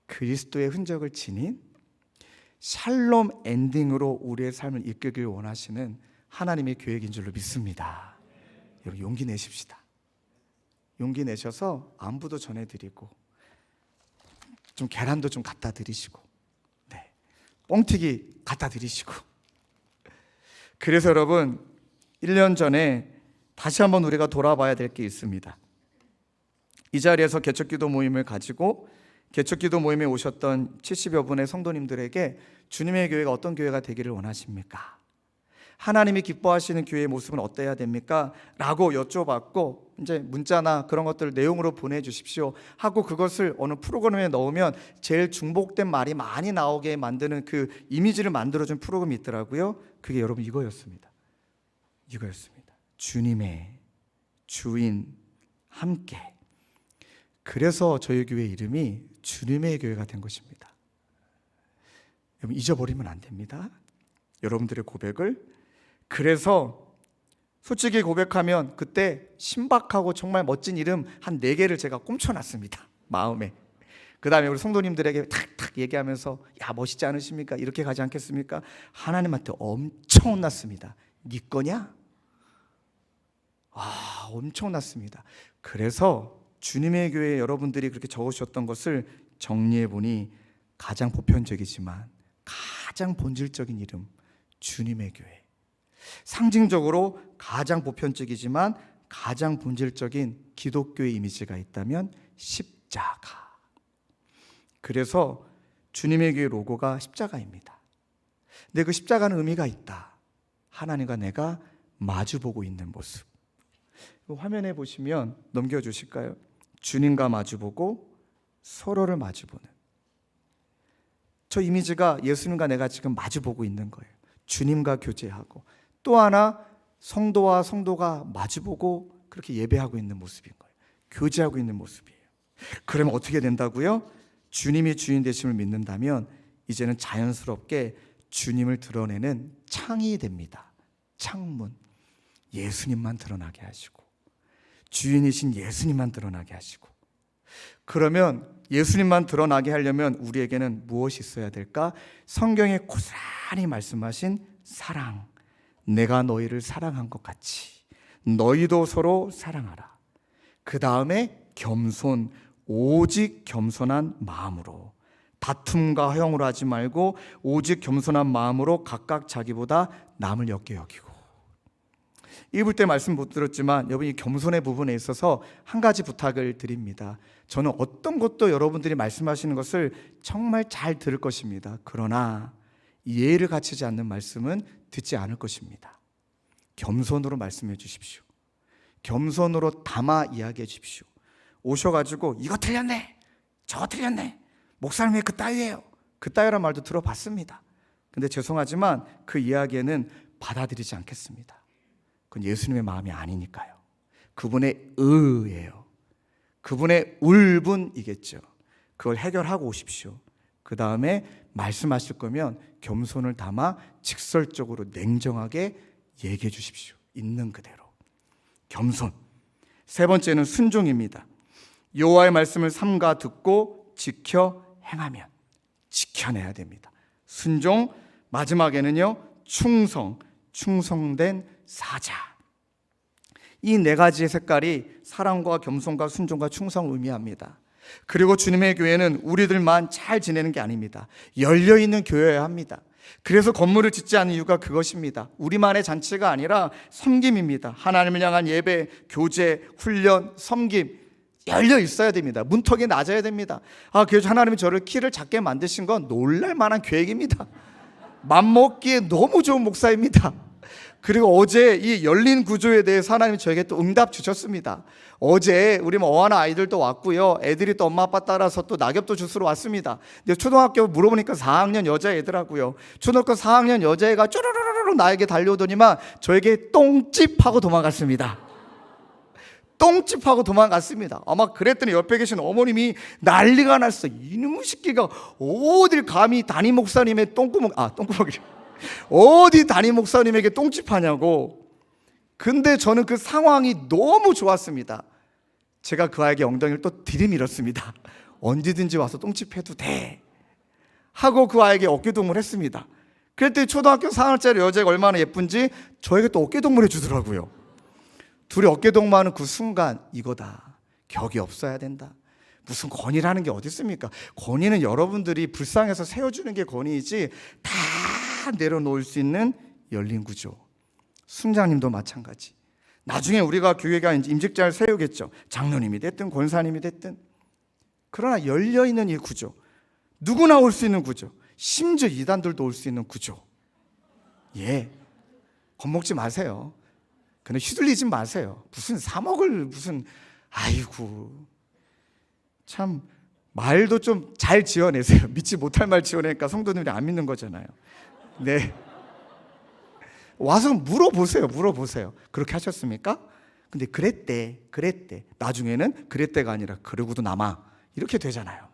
Speaker 2: 그리스도의 흔적을 지닌 샬롬 엔딩으로 우리의 삶을 이끌길 원하시는 하나님의 계획인 줄로 믿습니다. 여러분, 용기 내십시다. 용기 내셔서 안부도 전해드리고, 좀 계란도 좀 갖다 드리시고, 뻥튀기 갖다 드리시고. 그래서 여러분, 1년 전에 다시 한번 우리가 돌아봐야 될 게 있습니다. 이 자리에서 개척기도 모임을 가지고 개척기도 모임에 오셨던 70여 분의 성도님들에게 주님의 교회가 어떤 교회가 되기를 원하십니까? 하나님이 기뻐하시는 교회의 모습은 어때야 됩니까? 라고 여쭤봤고, 이제 문자나 그런 것들 내용으로 보내주십시오 하고 그것을 어느 프로그램에 넣으면 제일 중복된 말이 많이 나오게 만드는 그 이미지를 만들어준 프로그램이 있더라고요. 그게 여러분 이거였습니다. 주님의 주인 함께. 그래서 저희 교회 이름이 주님의 교회가 된 것입니다. 여러분, 잊어버리면 안 됩니다. 여러분들의 고백을. 그래서 솔직히 고백하면 그때 신박하고 정말 멋진 이름 한 4개를 제가 꼼쳐놨습니다. 마음에. 그 다음에 우리 성도님들에게 탁탁 얘기하면서, 야, 멋있지 않으십니까? 이렇게 가지 않겠습니까? 하나님한테 엄청 혼났습니다. 네 거냐? 엄청 혼났습니다. 그래서 주님의 교회 여러분들이 그렇게 적으셨던 것을 정리해보니 가장 보편적이지만 가장 본질적인 이름, 주님의 교회. 상징적으로 가장 보편적이지만 가장 본질적인 기독교의 이미지가 있다면 십자가. 그래서 주님의 교회 로고가 십자가입니다. 근데 그 십자가는 의미가 있다. 하나님과 내가 마주보고 있는 모습. 화면에 보시면 넘겨주실까요? 주님과 마주보고 서로를 마주보는. 저 이미지가 예수님과 내가 지금 마주보고 있는 거예요. 주님과 교제하고, 또 하나 성도와 성도가 마주보고 그렇게 예배하고 있는 모습인 거예요. 교제하고 있는 모습이에요. 그러면 어떻게 된다고요? 주님이 주인 되심을 믿는다면 이제는 자연스럽게 주님을 드러내는 창이 됩니다. 창문. 예수님만 드러나게 하시고, 주인이신 예수님만 드러나게 하시고. 그러면 예수님만 드러나게 하려면 우리에게는 무엇이 있어야 될까? 성경에 고스란히 말씀하신 사랑. 내가 너희를 사랑한 것 같이 너희도 서로 사랑하라. 그 다음에 겸손, 오직 겸손한 마음으로. 다툼과 허용을 하지 말고 오직 겸손한 마음으로 각각 자기보다 남을 역게 여기고. 읽을 때 말씀 못 들었지만 여러분, 이 겸손의 부분에 있어서 한 가지 부탁을 드립니다. 저는 어떤 것도 여러분들이 말씀하시는 것을 정말 잘 들을 것입니다. 그러나 예의를 갖추지 않는 말씀은 듣지 않을 것입니다. 겸손으로 말씀해 주십시오. 겸손으로 담아 이야기해 주십시오. 오셔가지고 이거 틀렸네, 저거 틀렸네, 목사님이 그 따위예요, 그 따위란 말도 들어봤습니다. 근데 죄송하지만 그 이야기에는 받아들이지 않겠습니다. 그건 예수님의 마음이 아니니까요. 그분의 의예요. 그분의 울분이겠죠. 그걸 해결하고 오십시오. 그 다음에 말씀하실 거면 겸손을 담아 직설적으로 냉정하게 얘기해 주십시오. 있는 그대로. 겸손. 세 번째는 순종입니다. 여호와의 말씀을 삼가 듣고 지켜 행하면. 지켜내야 됩니다. 순종. 마지막에는요, 충성. 충성된 사자. 이 네 가지의 색깔이 사랑과 겸손과 순종과 충성을 의미합니다. 그리고 주님의 교회는 우리들만 잘 지내는 게 아닙니다. 열려있는 교회여야 합니다. 그래서 건물을 짓지 않는 이유가 그것입니다. 우리만의 잔치가 아니라 섬김입니다. 하나님을 향한 예배, 교제, 훈련, 섬김 열려 있어야 됩니다. 문턱이 낮아야 됩니다. 그래서 하나님이 저를 키를 작게 만드신 건 놀랄 만한 계획입니다. 맘먹기에 너무 좋은 목사입니다. 그리고 어제 이 열린 구조에 대해서 하나님이 저에게 또 응답 주셨습니다. 어제 우리 어하나 아이들도 왔고요. 애들이 또 엄마 아빠 따라서 또 낙엽도 주스러 왔습니다. 근데 초등학교 물어보니까 4학년 여자애더라고요. 초등학교 4학년 여자애가 쪼르르르 나에게 달려오더니만 저에게 똥집하고 도망갔습니다. 똥집하고 도망갔습니다. 아마 그랬더니 옆에 계신 어머님이 난리가 났어. 이놈의 새끼가 어딜 감히 담임 목사님의 똥구멍이 어디 담임 목사님에게 똥집하냐고. 근데 저는 그 상황이 너무 좋았습니다. 제가 그 아이에게 엉덩이를 또 들이밀었습니다. 언제든지 와서 똥집해도 돼 하고 그 아이에게 어깨동무를 했습니다. 그랬더니 초등학교 4학년짜리 여자가 얼마나 예쁜지 저에게 또 어깨동무를 해주더라고요. 둘이 어깨동무하는 그 순간, 이거다, 격이 없어야 된다. 무슨 권위라는 게 어디 있습니까? 권위는 여러분들이 불쌍해서 세워주는 게 권위이지 다 내려놓을 수 있는 열린 구조. 순장님도 마찬가지. 나중에 우리가 교회가 임직자를 세우겠죠. 장로님이 됐든 권사님이 됐든. 그러나 열려있는 이 구조, 누구나 올 수 있는 구조, 심지어 이단들도 올 수 있는 구조. 겁먹지 마세요. 근데 휘둘리지 마세요. 무슨 3억을 아이고, 참 말도 좀 잘 지어내세요. 믿지 못할 말 지어내니까 성도님들이 안 믿는 거잖아요. 네. 와서 물어보세요. 그렇게 하셨습니까? 근데 그랬대. 나중에는 그랬대가 아니라 그러고도 남아. 이렇게 되잖아요.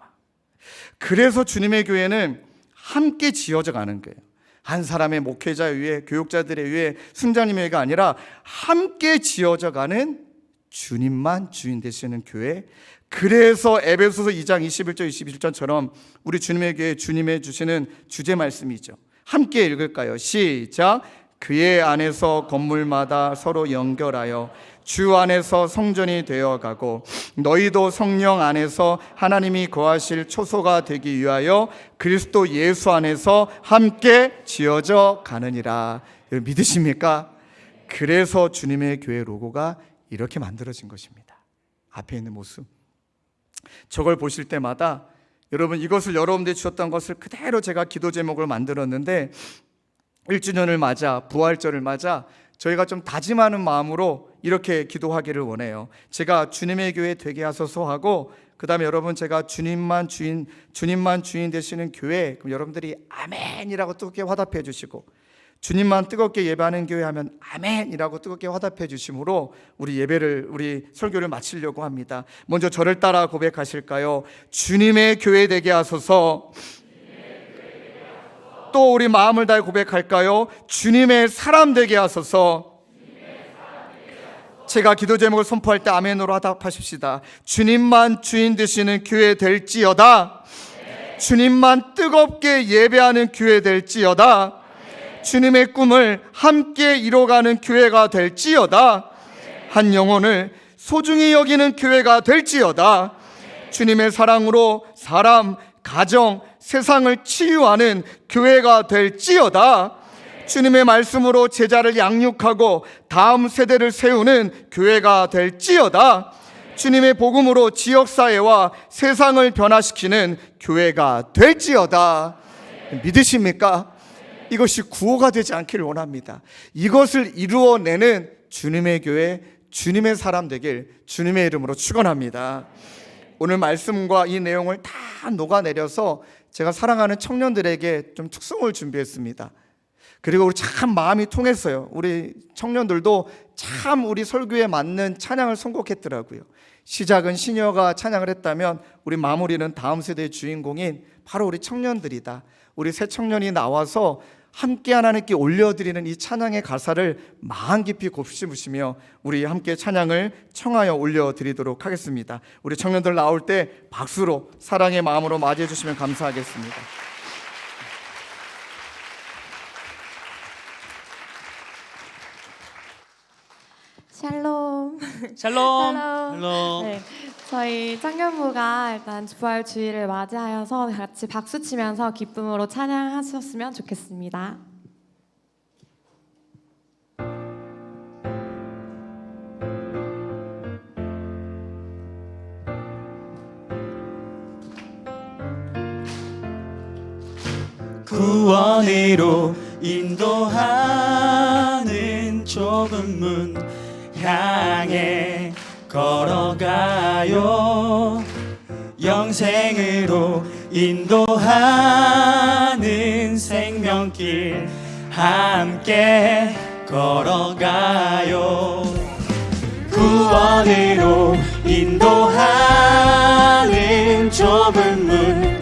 Speaker 2: 그래서 주님의 교회는 함께 지어져 가는 거예요. 한 사람의 목회자 위에, 교육자들에 의해, 순장님의 의가 아니라 함께 지어져 가는 주님만 주인 되시는 교회. 그래서 에베소서 2장 21절 22절처럼 우리 주님의 교회 주님의 주시는 주제 말씀이죠. 함께 읽을까요? 시작. 그의 안에서 건물마다 서로 연결하여 주 안에서 성전이 되어가고 너희도 성령 안에서 하나님이 거하실 초소가 되기 위하여 그리스도 예수 안에서 함께 지어져 가느니라. 여러분 믿으십니까? 그래서 주님의 교회 로고가 이렇게 만들어진 것입니다. 앞에 있는 모습. 저걸 보실 때마다 여러분, 이것을 여러분들이 주셨던 것을 그대로 제가 기도 제목을 만들었는데 1주년을 맞아, 부활절을 맞아 저희가 좀 다짐하는 마음으로 이렇게 기도하기를 원해요. 제가 주님의 교회 되게 하소서 하고, 그 다음에 여러분, 제가 주님만 주인 되시는 교회, 그럼 여러분들이 아멘이라고 뜨겁게 화답해 주시고, 주님만 뜨겁게 예배하는 교회 하면 아멘이라고 뜨겁게 화답해 주심으로 우리 설교를 마치려고 합니다. 먼저 저를 따라 고백하실까요? 주님의 교회 되게 하소서. 또 우리 마음을 다해 고백할까요? 주님의 사람 되게 하소서. 제가 기도 제목을 선포할 때 아멘으로 화답하십시다. 주님만 주인 되시는 교회 될지어다. 주님만 뜨겁게 예배하는 교회 될지어다. 주님의 꿈을 함께 이뤄가는 교회가 될지어다. 한 영혼을 소중히 여기는 교회가 될지어다. 주님의 사랑으로 사람, 가정, 세상을 치유하는 교회가 될지어다. 주님의 말씀으로 제자를 양육하고 다음 세대를 세우는 교회가 될지어다. 주님의 복음으로 지역사회와 세상을 변화시키는 교회가 될지어다. 믿으십니까? 이것이 구호가 되지 않기를 원합니다. 이것을 이루어내는 주님의 교회, 주님의 사람 되길 주님의 이름으로 축원합니다. 오늘 말씀과 이 내용을 다 녹아내려서 제가 사랑하는 청년들에게 좀 축성을 준비했습니다. 그리고 우리 참 마음이 통했어요. 우리 청년들도 참 우리 설교에 맞는 찬양을 선곡했더라고요. 시작은 시녀가 찬양을 했다면 우리 마무리는 다음 세대의 주인공인 바로 우리 청년들이다. 우리 새 청년이 나와서 함께 하나님께 올려드리는 이 찬양의 가사를 마음 깊이 곱씹으시며 우리 함께 찬양을 청하여 올려드리도록 하겠습니다. 우리 청년들 나올 때 박수로 사랑의 마음으로 맞이해 주시면 감사하겠습니다.
Speaker 13: 샬롬.
Speaker 1: 샬롬.
Speaker 13: 샬롬. 네, 저희 청년부가 일단 부활 주일을 맞이하여서 같이 박수 치면서 기쁨으로 찬양하셨으면 좋겠습니다.
Speaker 1: 구원으로 인도하는 좁은 문 향해 걸어가요. 영생으로 인도하는 생명길 함께 걸어가요. 구원으로 인도하는 좁은 문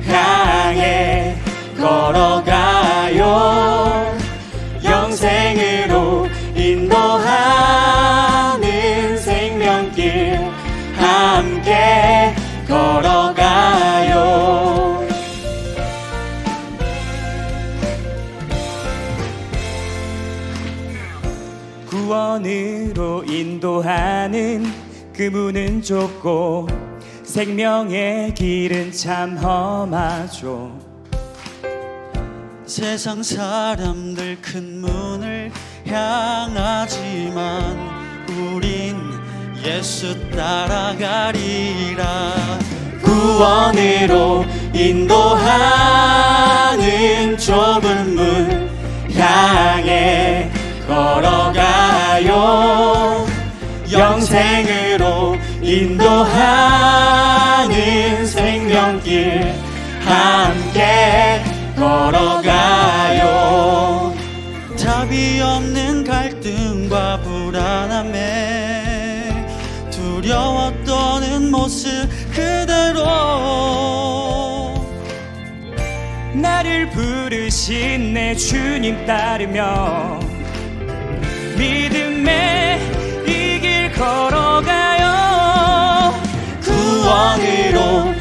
Speaker 1: 향해 걸어가요. 영생으로 인도하는 생명길 함께 걸어가요. 구원으로 인도하는 그 문은 좁고 생명의 길은 참 험하죠. 세상 사람들 큰 문을 향하지만 우린 예수 따라가리라. 구원으로 인도하는 좁은 문 향해 걸어가요. 영생으로 인도하는 생명길 함께 걸어가요. 답이 없는 갈등과 불안함에 두려워 떠는 모습 그대로 나를 부르신 내 주님 따르며 믿음의 이 길 걸어가요. 구원으로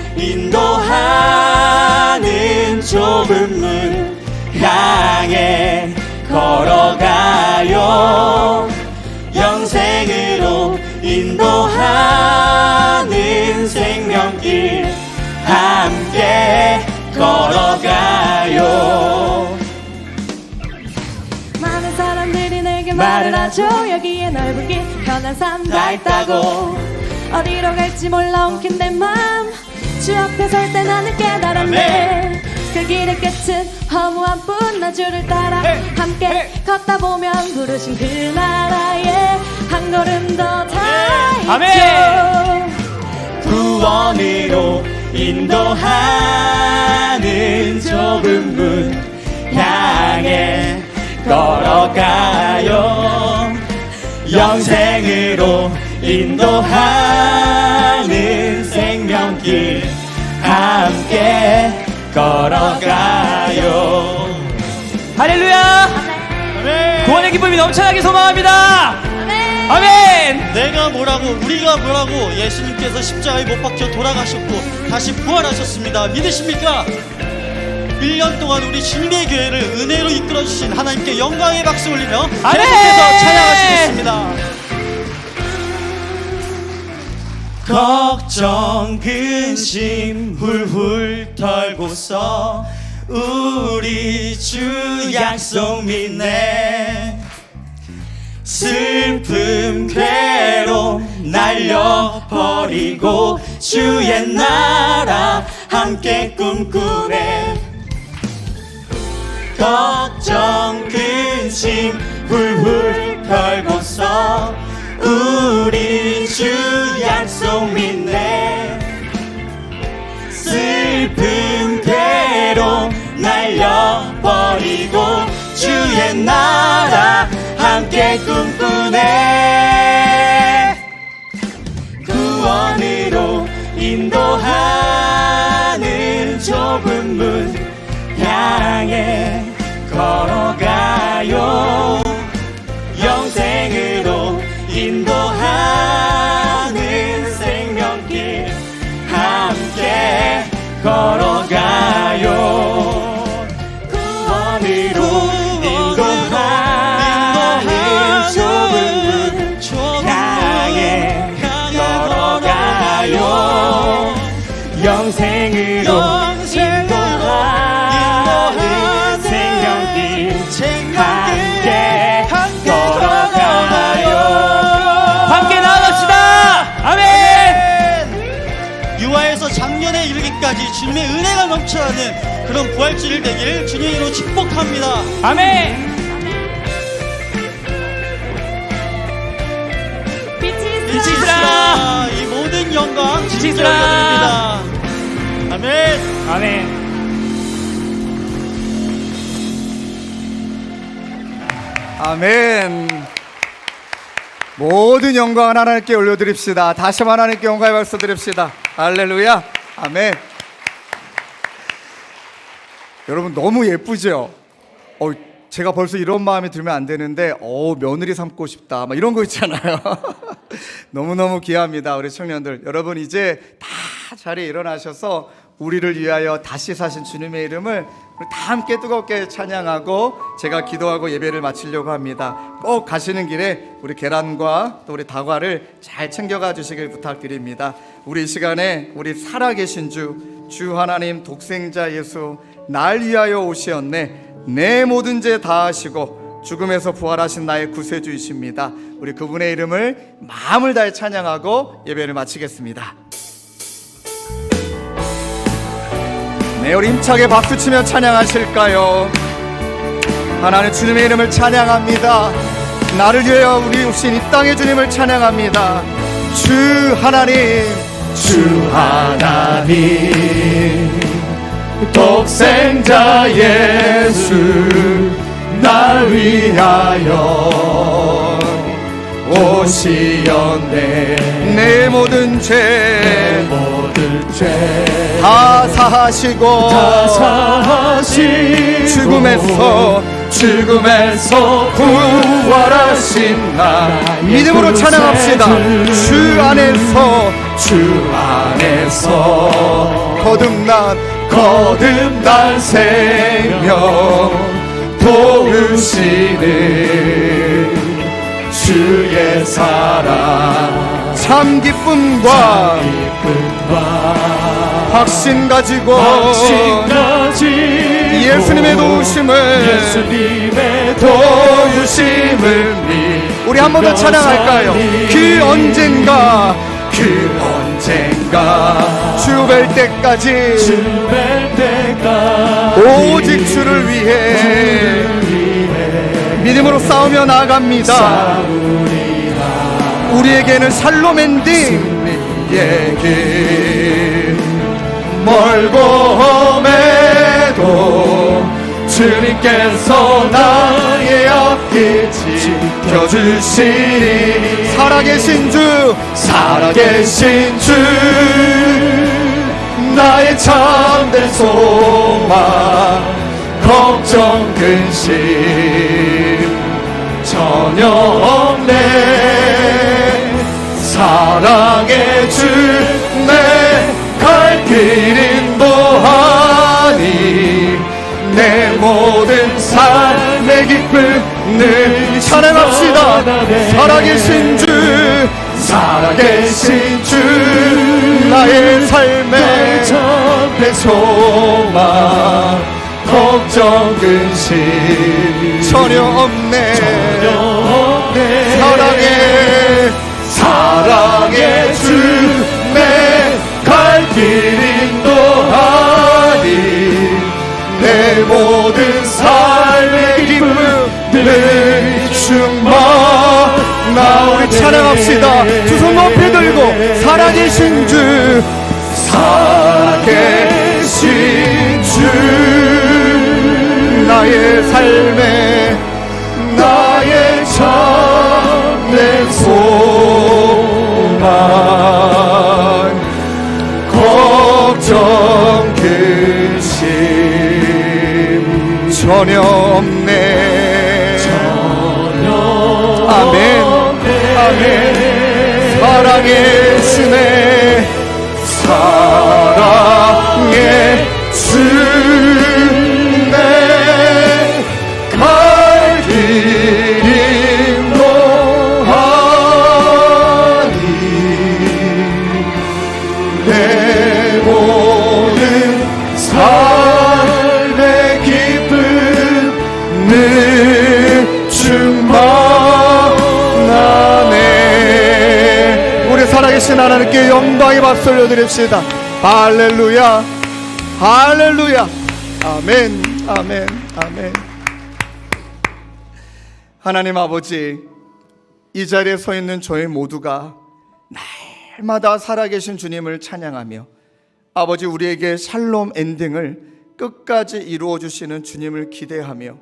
Speaker 1: 인도하는 좁은 문 향해 걸어가요. 영생으로 인도하는 생명길 함께 걸어가요.
Speaker 13: 많은 사람들이 내게 말을 하죠. 여기에 넓은 길 편한 삶 다 있다고. 어디로 갈지 몰라 엉킨 내 맘 주 앞에 설 때 나는 깨달았네. 그 길의 끝은 허무한 뿐 나 주를 따라 함께 걷다 보면 부르신 그 나라에 한 걸음 더 닿았죠.
Speaker 1: 구원으로 인도하는 좁은 문 향해 걸어가요. 영생으로 인도하는 생명길 함께 걸어가요.
Speaker 14: 할렐루야. 구원의 기쁨이 넘쳐나게 소망합니다. 아멘.
Speaker 15: 내가 뭐라고 우리가 뭐라고 예수님께서 십자가에 못 박혀 돌아가셨고 다시 부활하셨습니다. 믿으십니까? 1년 동안 우리 주님의 교회를 은혜로 이끌어주신 하나님께 영광의 박수 올리며 계속해서 찬양하시겠습니다.
Speaker 14: 걱정 근심 훌훌 털고서 우리 주 약속 믿네. 슬픔 괴로움 날려버리고 주의 나라 함께 꿈꾸네. 걱정 근심 훌훌 털고서 우리 주 약속 믿네. 슬픔 괴로움 날려버리고 주의 나라 함께 꿈꾸네. 구원으로 인도하는 좁은 문 향해 걸어가요. 영생으로 인도하는 생명길 함께 걸어가요. 구원으로 인도하는 좁은 문 향해 걸어가요. 영생으로 인도하는 생명길 함께 걸어가요. 함께 나아갑시다. 아멘.
Speaker 15: 유아에서 작년에 이르기까지 주님의 은혜가 넘쳐나는 그런 부활주일 되길 주님의 이름으로 축복합니다.
Speaker 14: 아멘.
Speaker 7: 빛이
Speaker 14: 빛이 있으라.
Speaker 15: 이 모든 영광
Speaker 14: 빛이
Speaker 15: 주님께
Speaker 14: 있으라.
Speaker 15: 올려드립니다. 아멘.
Speaker 14: 아멘.
Speaker 2: 아멘. 모든 영광을 하나님께 올려드립시다. 다시 한번 하나님께 영광의 박수 드립시다. 할렐루야. 아멘. 여러분 너무 예쁘죠? 제가 벌써 이런 마음이 들면 안 되는데 며느리 삼고 싶다 막 이런 거 있잖아요. 너무너무 귀합니다. 우리 청년들 여러분 이제 다 자리에 일어나셔서 우리를 위하여 다시 사신 주님의 이름을 우리 다 함께 뜨겁게 찬양하고 제가 기도하고 예배를 마치려고 합니다. 꼭 가시는 길에 우리 계란과 또 우리 다과를 잘 챙겨가 주시길 부탁드립니다. 우리 이 시간에 우리 살아계신 주 하나님 독생자 예수 날 위하여 오시었네. 내 모든 죄 다하시고 죽음에서 부활하신 나의 구세주이십니다. 우리 그분의 이름을 마음을 다해 찬양하고 예배를 마치겠습니다. 네, 우리 힘차게 박수치며 찬양하실까요? 하나님 주님의 이름을 찬양합니다. 나를 위하여 우리 오신 이 땅의 주님을 찬양합니다. 주 하나님 독생자 예수 날 위하여 오시었네. 내 모든 죄 다 사하시고 죽음에서 부활하신 나 믿음으로 찬양합시다. 주 안에서 거듭난 생명 도우시는 주의 사랑 참 기쁨과 확신 가지고 예수님의 도우심을 우리 한 번 더 찬양할까요? 그 언젠가 주 뵐 때까지 오직 주를 위해 믿음으로 싸우며 나아갑니다. 우리에게는 살로맨 승리의 길 멀고 험해도 주님께서 나의 앞길 지켜주시니 살아계신 주 나의 참된 소망 걱정 근심 전혀 없네. 사랑의 주 내 갈 길 인도하니 내 모든 삶의 기쁨 늘 찬양합시다. 살아계신 주 살아계신 주 나의 삶의 내 소망 걱정 근심 전혀 없네. 사랑의 주 내 갈 길 인도하니 내 모든 삶의 기쁨 늘 충만하네. 우리 찬양합시다. 두 손 높이 들고 살아계신 주 살아계신 주 나의 삶에 나의 참된 소망 걱정 근심 전혀 없네. 아멘 아멘. 사랑의 주네 사랑의 주네 갈 길 인도하니 내 모든 삶의 기쁨 늘 충만하네. 우리 살아계신 하나님께 영광의 박수 올려드립시다. 할렐루야 할렐루야. 아멘 아멘 아멘. 하나님 아버지, 이 자리에 서 있는 저희 모두가 날마다 살아계신 주님을 찬양하며 아버지 우리에게 샬롬 엔딩을 끝까지 이루어 주시는 주님을 기대하며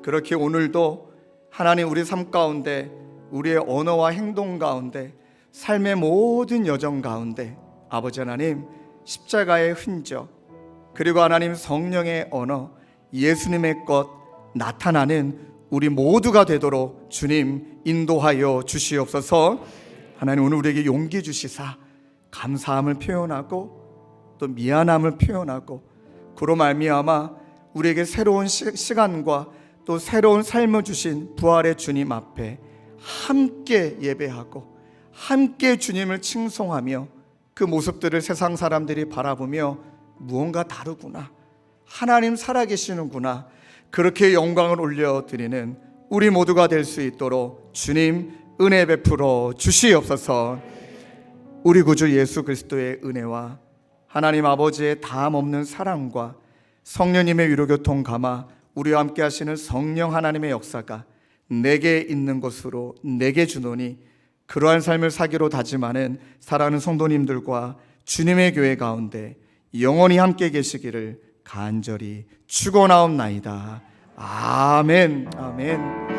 Speaker 2: 그렇게 오늘도 하나님 우리 삶 가운데 우리의 언어와 행동 가운데 삶의 모든 여정 가운데 아버지 하나님 십자가의 흔적 그리고 하나님 성령의 언어 예수님의 것 나타나는 우리 모두가 되도록 주님 인도하여 주시옵소서. 하나님 오늘 우리에게 용기 주시사 감사함을 표현하고 또 미안함을 표현하고 그로 말미암아 우리에게 새로운 시간과 또 새로운 삶을 주신 부활의 주님 앞에 함께 예배하고 함께 주님을 칭송하며 그 모습들을 세상 사람들이 바라보며 무언가 다르구나, 하나님 살아계시는구나, 그렇게 영광을 올려드리는 우리 모두가 될 수 있도록 주님 은혜 베풀어 주시옵소서. 우리 구주 예수 그리스도의 은혜와 하나님 아버지의 다함 없는 사랑과 성령님의 위로교통 감화 우리와 함께 하시는 성령 하나님의 역사가 내게 있는 것으로 내게 주노니 그러한 삶을 사기로 다짐하는 사랑하는 성도님들과 주님의 교회 가운데 영원히 함께 계시기를 간절히 축원하옵나이다. 아멘 아멘.